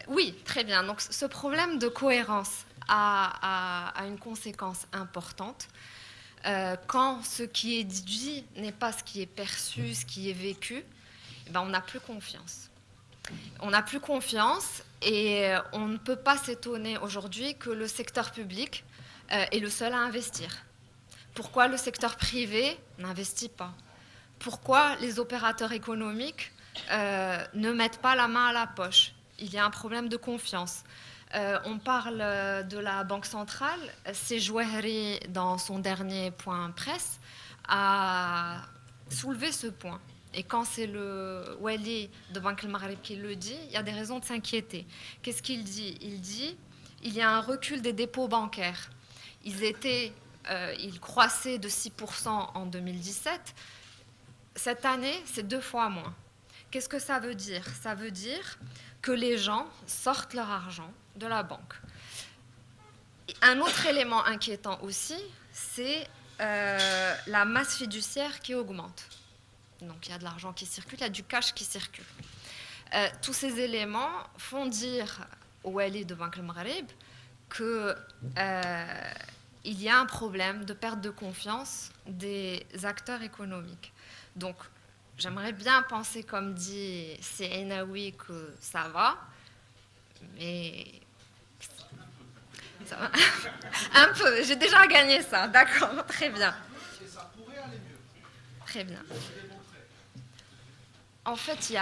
Speaker 8: Oui, très bien. Donc, ce problème de cohérence a une conséquence importante. Quand ce qui est dit n'est pas ce qui est perçu, ce qui est vécu, ben on n'a plus confiance. On n'a plus confiance et on ne peut pas s'étonner aujourd'hui que le secteur public est le seul à investir. Pourquoi le secteur privé n'investit pas? Pourquoi les opérateurs économiques ne mettent pas la main à la poche? Il y a un problème de confiance. On parle de la Banque centrale. C'est Jouahri, dans son dernier point presse, a soulevé ce point. Et quand c'est le Wali de Banque El Maghreb qui le dit, il y a des raisons de s'inquiéter. Qu'est-ce qu'il dit? Il dit qu'il y a un recul des dépôts bancaires. Ils croissaient de 6% en 2017. Cette année, c'est 2 fois moins. Qu'est-ce que ça veut dire? Ça veut dire que les gens sortent leur argent de la banque. Un autre élément inquiétant aussi, c'est la masse fiduciaire qui augmente. Donc il y a de l'argent qui circule, il y a du cash qui circule. Tous ces éléments font dire au Wali de Banque al-Maghreb qu'il y a un problème de perte de confiance des acteurs économiques. Donc, j'aimerais bien penser, comme dit Seinaoui, que ça va, mais ça va. Un peu, j'ai déjà gagné ça, d'accord, très bien. Très bien. En fait,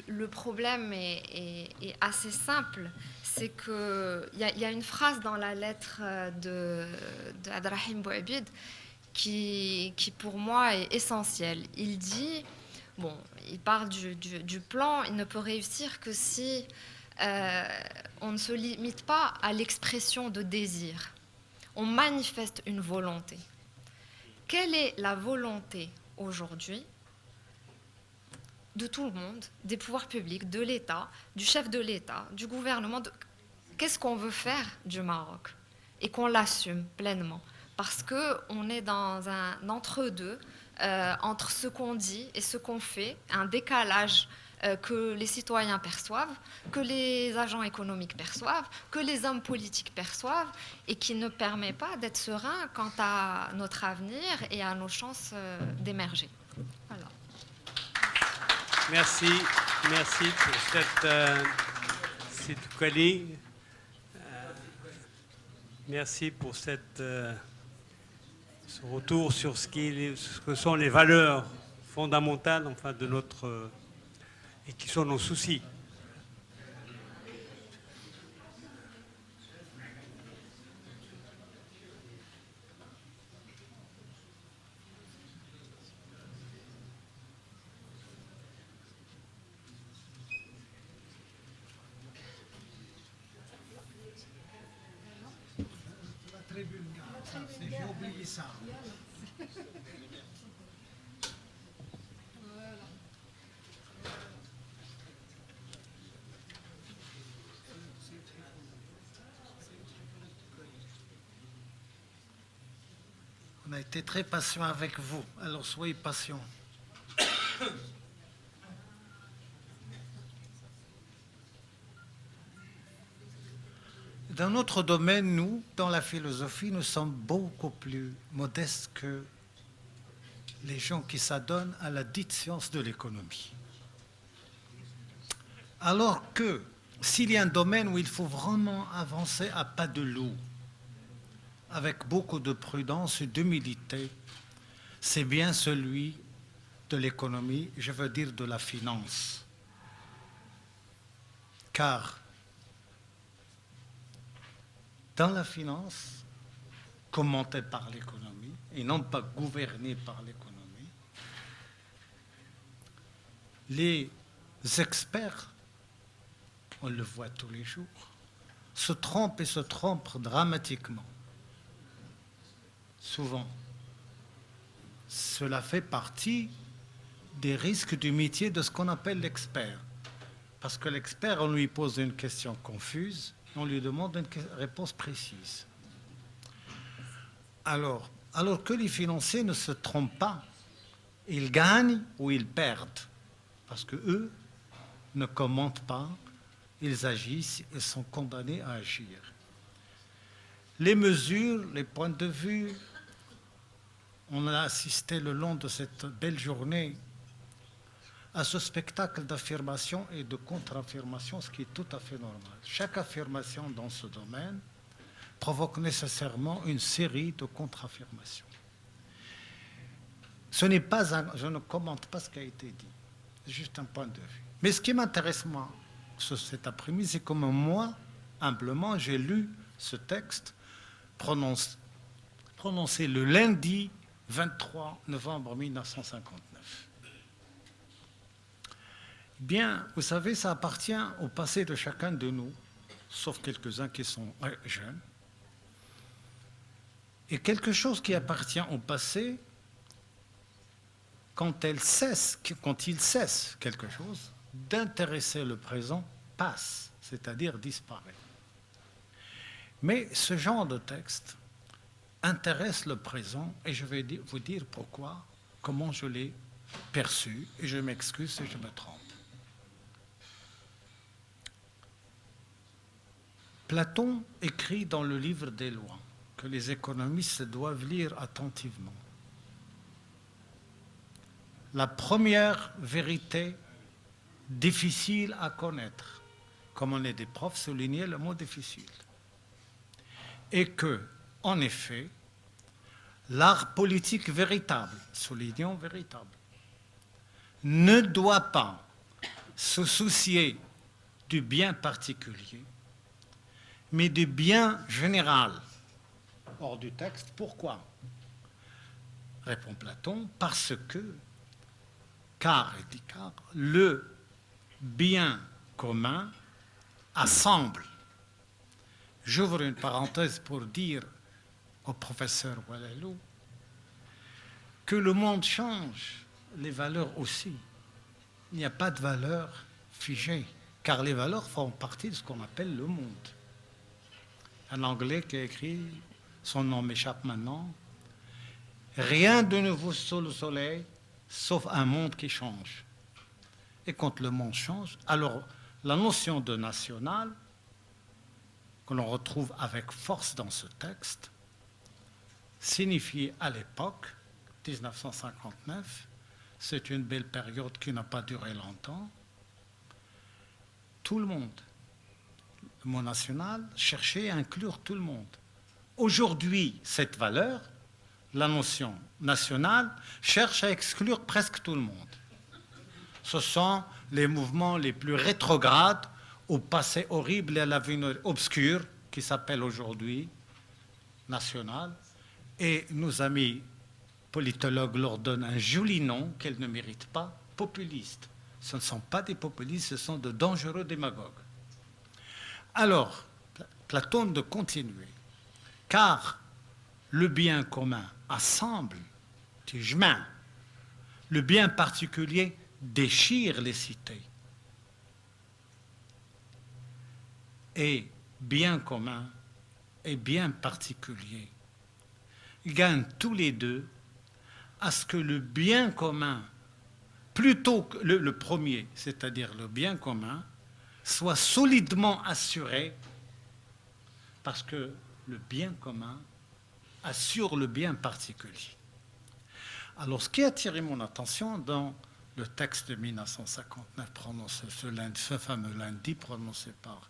Speaker 8: le problème est assez simple. C'est qu'il y a une phrase dans la lettre d'Abdrahim Bouabid qui, pour moi, est essentielle. Il dit, bon, il parle du plan, il ne peut réussir que si on ne se limite pas à l'expression de désir. On manifeste une volonté. Quelle est la volonté aujourd'hui de tout le monde, des pouvoirs publics, de l'État, du chef de l'État, du gouvernement? Qu'est-ce qu'on veut faire du Maroc? Et qu'on l'assume pleinement. Parce qu'on est dans un entre-deux, entre ce qu'on dit et ce qu'on fait, un décalage que les citoyens perçoivent, que les agents économiques perçoivent, que les hommes politiques perçoivent, et qui ne permet pas d'être serein quant à notre avenir et à nos chances d'émerger. Voilà.
Speaker 2: Merci pour cette collègue. Merci pour ce retour sur ce que sont les valeurs fondamentales, enfin, de notre et qui sont nos soucis.
Speaker 9: J'ai oublié ça. On a été très patient avec vous, alors soyez patient. Dans notre domaine, nous, dans la philosophie, nous sommes beaucoup plus modestes que les gens qui s'adonnent à la dite science de l'économie. Alors que s'il y a un domaine où il faut vraiment avancer à pas de loup, avec beaucoup de prudence et d'humilité, c'est bien celui de l'économie, je veux dire de la finance. Car dans la finance, commentée par l'économie, et non pas gouvernée par l'économie, les experts, on le voit tous les jours, se trompent et se trompent dramatiquement. Souvent. Cela fait partie des risques du métier de ce qu'on appelle l'expert. Parce que l'expert, on lui pose une question confuse, on lui demande une réponse précise. Alors que les financiers ne se trompent pas, ils gagnent ou ils perdent. Parce qu'eux ne commentent pas, ils agissent et sont condamnés à agir. Les mesures, les points de vue, on a assisté le long de cette belle journée à ce spectacle d'affirmation et de contre-affirmation, ce qui est tout à fait normal. Chaque affirmation dans ce domaine provoque nécessairement une série de contre-affirmations. Je ne commente pas ce qui a été dit, c'est juste un point de vue. Mais ce qui m'intéresse, moi, cet après-midi, c'est comme moi, humblement, j'ai lu ce texte prononcé le lundi 23 novembre 1959. Bien, vous savez, ça appartient au passé de chacun de nous, sauf quelques-uns qui sont jeunes. Et quelque chose qui appartient au passé, quand il cesse quelque chose d'intéresser le présent, passe, c'est-à-dire disparaît. Mais ce genre de texte intéresse le présent, et je vais vous dire pourquoi, comment je l'ai perçu, et je m'excuse si je me trompe. Platon écrit dans le livre des lois que les économistes doivent lire attentivement. La première vérité difficile à connaître, comme on est des profs, souligner le mot difficile, et que, en effet, l'art politique véritable, soulignons véritable, ne doit pas se soucier du bien particulier, mais du bien général. Hors du texte, pourquoi? Répond Platon, parce que, car le bien commun assemble. J'ouvre une parenthèse pour dire au professeur Walalou que le monde change, les valeurs aussi. Il n'y a pas de valeurs figées, car les valeurs font partie de ce qu'on appelle le monde. Un Anglais qui a écrit, son nom m'échappe maintenant, « Rien de nouveau sous le soleil, sauf un monde qui change. » Et quand le monde change, alors la notion de national, que l'on retrouve avec force dans ce texte, signifiait à l'époque, 1959, c'est une belle période qui n'a pas duré longtemps, tout le monde. Le mot national cherchait à inclure tout le monde. Aujourd'hui, cette valeur, la notion nationale, cherche à exclure presque tout le monde. Ce sont les mouvements les plus rétrogrades au passé horrible et à l'avenir obscur qui s'appelle aujourd'hui national. Et nos amis politologues leur donnent un joli nom qu'elles ne méritent pas, populistes. Ce ne sont pas des populistes, ce sont de dangereux démagogues. Alors, Platon de continuer, car le bien commun assemble, le bien particulier déchire les cités. Et bien commun et bien particulier gagnent tous les deux à ce que le bien commun, plutôt que le premier, c'est-à-dire le bien commun, soit solidement assuré, parce que le bien commun assure le bien particulier. Alors, ce qui a attiré mon attention dans le texte de 1959, prononcé ce fameux lundi, prononcé par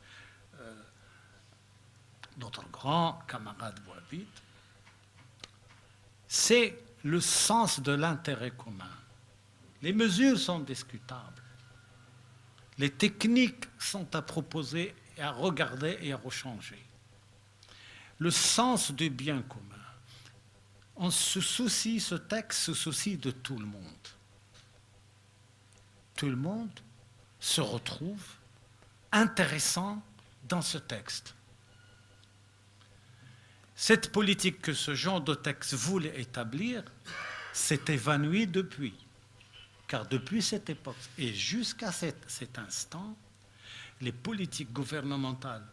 Speaker 9: notre grand camarade wahhabite, c'est le sens de l'intérêt commun. Les mesures sont discutables. Les techniques sont à proposer et à regarder et à rechanger. Le sens du bien commun. On se soucie, ce texte se soucie de tout le monde. Tout le monde se retrouve intéressant dans ce texte. Cette politique que ce genre de texte voulait établir s'est évanouie depuis. Car depuis cette époque et jusqu'à cet instant, les politiques gouvernementales,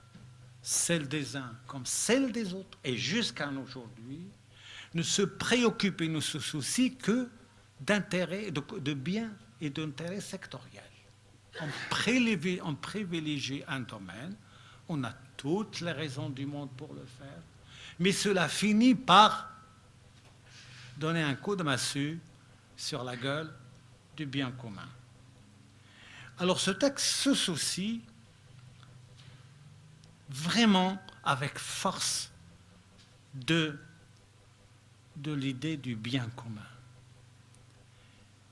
Speaker 9: celles des uns comme celles des autres, et jusqu'à aujourd'hui, ne se préoccupent et ne se soucient que d'intérêts, de biens et d'intérêts sectoriels. On privilégie un domaine, on a toutes les raisons du monde pour le faire, mais cela finit par donner un coup de massue sur la gueule du bien commun. Alors ce texte se soucie vraiment avec force de l'idée du bien commun.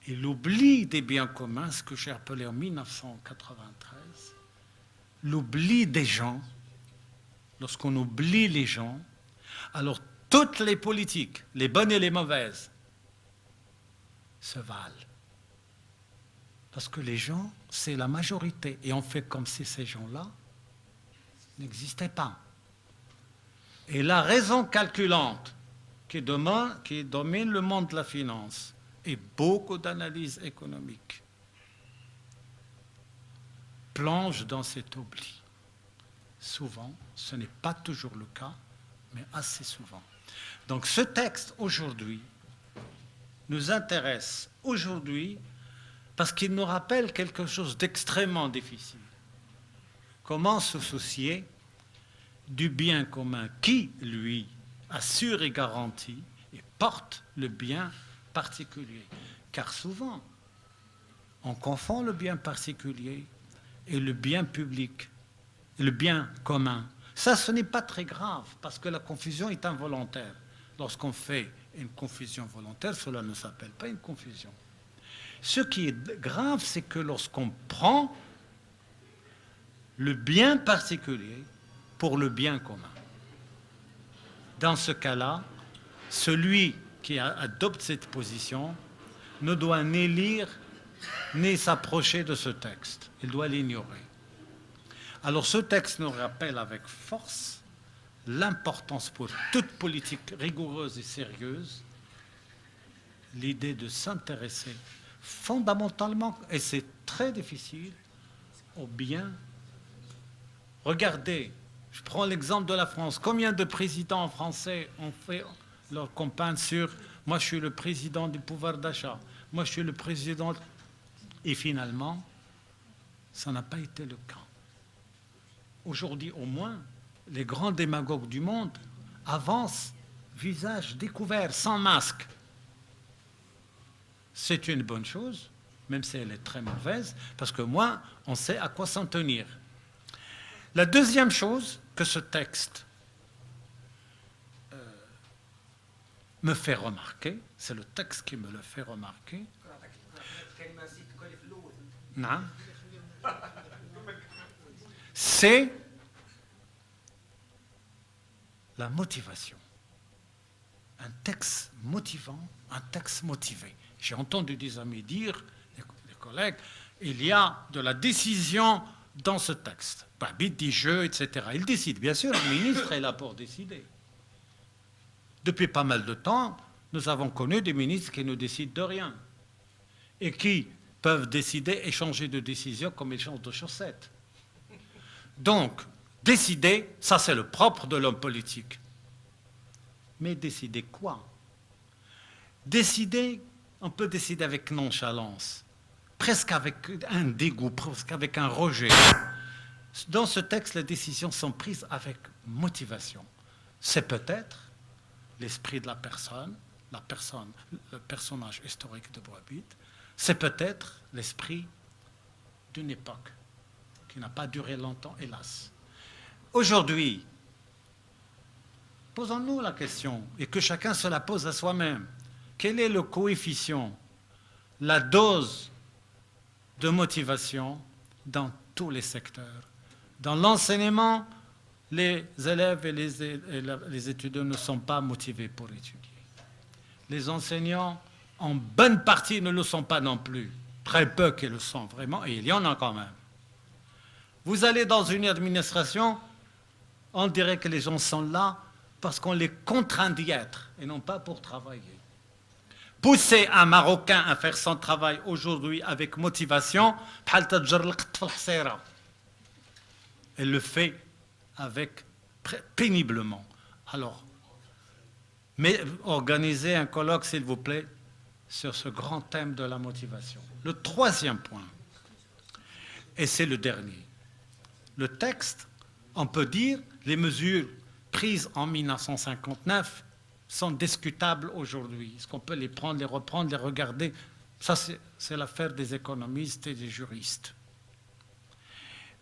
Speaker 9: Et l'oubli des biens communs, ce que j'ai appelé en 1993, l'oubli des gens, lorsqu'on oublie les gens, alors toutes les politiques, les bonnes et les mauvaises, se valent. Parce que les gens, c'est la majorité. Et on fait comme si ces gens-là n'existaient pas. Et la raison calculante qui domine le monde de la finance et beaucoup d'analyses économiques plonge dans cet oubli. Souvent, ce n'est pas toujours le cas, mais assez souvent. Donc ce texte aujourd'hui nous intéresse aujourd'hui parce qu'il nous rappelle quelque chose d'extrêmement difficile. Comment se soucier du bien commun qui, lui, assure et garantit et porte le bien particulier. Car souvent, on confond le bien particulier et le bien public, le bien commun. Ça, ce n'est pas très grave, parce que la confusion est involontaire. Lorsqu'on fait une confusion volontaire, cela ne s'appelle pas une confusion. Ce qui est grave, c'est que lorsqu'on prend le bien particulier pour le bien commun. Dans ce cas-là, celui qui adopte cette position ne doit ni lire ni s'approcher de ce texte. Il doit l'ignorer. Alors ce texte nous rappelle avec force l'importance pour toute politique rigoureuse et sérieuse, l'idée de s'intéresser fondamentalement, et c'est très difficile, au bien. Regardez, je prends l'exemple de la France. Combien de présidents français ont fait leur campagne sur « moi je suis le président du pouvoir d'achat, moi je suis le président » et finalement, ça n'a pas été le cas. Aujourd'hui, au moins, les grands démagogues du monde avancent visage découvert, sans masque. C'est une bonne chose, même si elle est très mauvaise, parce que moi, on sait à quoi s'en tenir. La deuxième chose que ce texte me fait remarquer, c'est le texte qui me le fait remarquer. Non. C'est la motivation. Un texte motivant, un texte motivé. J'ai entendu des amis dire, des collègues, il y a de la décision dans ce texte. Babit dit jeu, etc. Il décide. Bien sûr, le ministre est là pour décider. Depuis pas mal de temps, nous avons connu des ministres qui ne décident de rien et qui peuvent décider et changer de décision comme ils changent de chaussettes. Donc, décider, ça c'est le propre de l'homme politique. Mais décider quoi? Décider, on peut décider avec nonchalance, presque avec un dégoût, presque avec un rejet. Dans ce texte, les décisions sont prises avec motivation. C'est peut-être l'esprit de la personne, le personnage historique de Boabit, c'est peut-être l'esprit d'une époque qui n'a pas duré longtemps, hélas. Aujourd'hui, posons-nous la question, et que chacun se la pose à soi-même. Quel est le coefficient, la dose de motivation dans tous les secteurs? Dans l'enseignement, les élèves et les étudiants ne sont pas motivés pour étudier. Les enseignants, en bonne partie, ne le sont pas non plus. Très peu qui le sont vraiment, et il y en a quand même. Vous allez dans une administration, on dirait que les gens sont là parce qu'on les contraint d'y être, et non pas pour travailler. Pousser un Marocain à faire son travail aujourd'hui avec motivation, elle le fait avec péniblement. Alors, mais organisez un colloque, s'il vous plaît, sur ce grand thème de la motivation. Le troisième point, et c'est le dernier. Le texte, on peut dire, les mesures prises en 1959 sont discutables aujourd'hui. Est-ce qu'on peut les prendre, les reprendre, les regarder? Ça, c'est l'affaire des économistes et des juristes.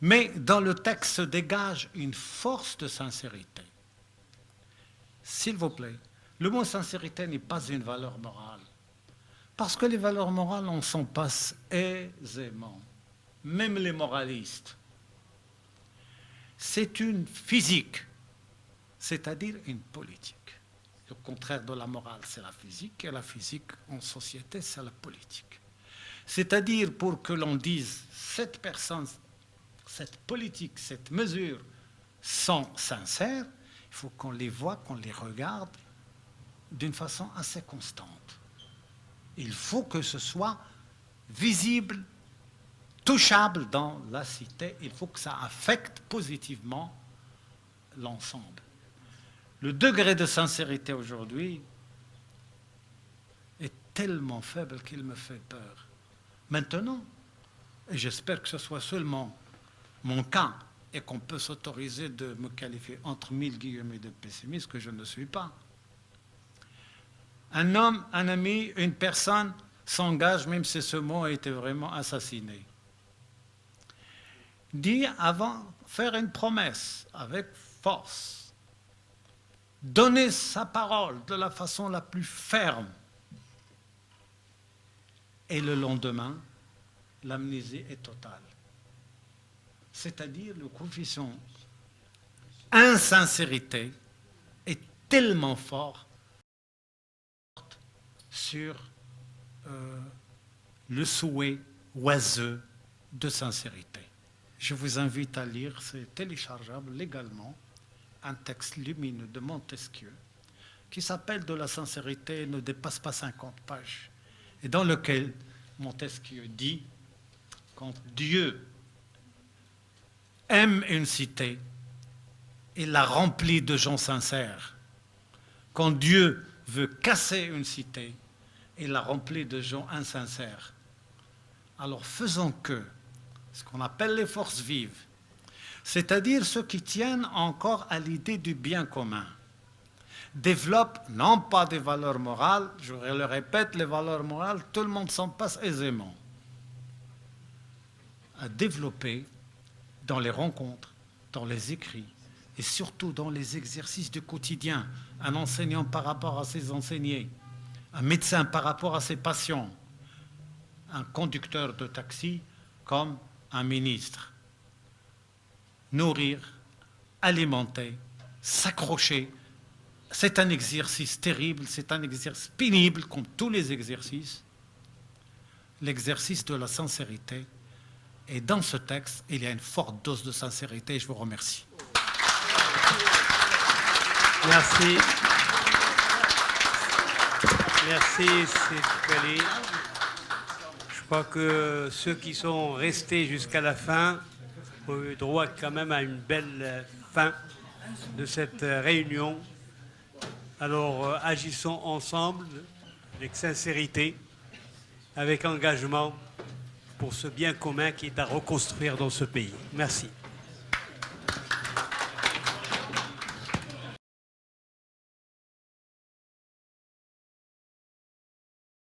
Speaker 9: Mais dans le texte se dégage une force de sincérité. S'il vous plaît, le mot sincérité n'est pas une valeur morale. Parce que les valeurs morales, on s'en passe aisément. Même les moralistes. C'est une physique, c'est-à-dire une politique. Le contraire de la morale, c'est la physique, et la physique en société, c'est la politique. C'est-à-dire, pour que l'on dise, cette personne, cette politique, cette mesure sont sincères, il faut qu'on les voit, qu'on les regarde d'une façon assez constante. Il faut que ce soit visible, touchable dans la cité, il faut que ça affecte positivement l'ensemble. Le degré de sincérité aujourd'hui est tellement faible qu'il me fait peur. Maintenant, et j'espère que ce soit seulement mon cas, et qu'on peut s'autoriser de me qualifier entre mille guillemets de pessimiste, que je ne suis pas. Un homme, un ami, une personne s'engage, même si ce mot a été vraiment assassiné. Dit avant, faire une promesse avec force, donner sa parole de la façon la plus ferme, et le lendemain, l'amnésie est totale. C'est-à-dire le coefficient insincérité est tellement fort sur le souhait oiseux de sincérité. Je vous invite à lire, c'est téléchargeable légalement, un texte lumineux de Montesquieu qui s'appelle « De la sincérité ne dépasse pas 50 pages » et dans lequel Montesquieu dit « Quand Dieu aime une cité, il la remplit de gens sincères. Quand Dieu veut casser une cité, il la remplit de gens insincères. Alors faisons que ce qu'on appelle les forces vives, c'est-à-dire ceux qui tiennent encore à l'idée du bien commun, développent non pas des valeurs morales, je le répète, les valeurs morales, tout le monde s'en passe aisément, à développer dans les rencontres, dans les écrits et surtout dans les exercices du quotidien, un enseignant par rapport à ses enseignés, un médecin par rapport à ses patients, un conducteur de taxi comme un ministre. Nourrir, alimenter, s'accrocher, c'est un exercice terrible, c'est un exercice pénible comme tous les exercices. L'exercice de la sincérité. Et dans ce texte, il y a une forte dose de sincérité. Je vous remercie.
Speaker 2: Merci. Merci, Sékouali. Je crois que ceux qui sont restés jusqu'à la fin ont eu droit quand même à une belle fin de cette réunion. Alors, agissons ensemble avec sincérité, avec engagement pour ce bien commun qui est à reconstruire dans ce pays. Merci.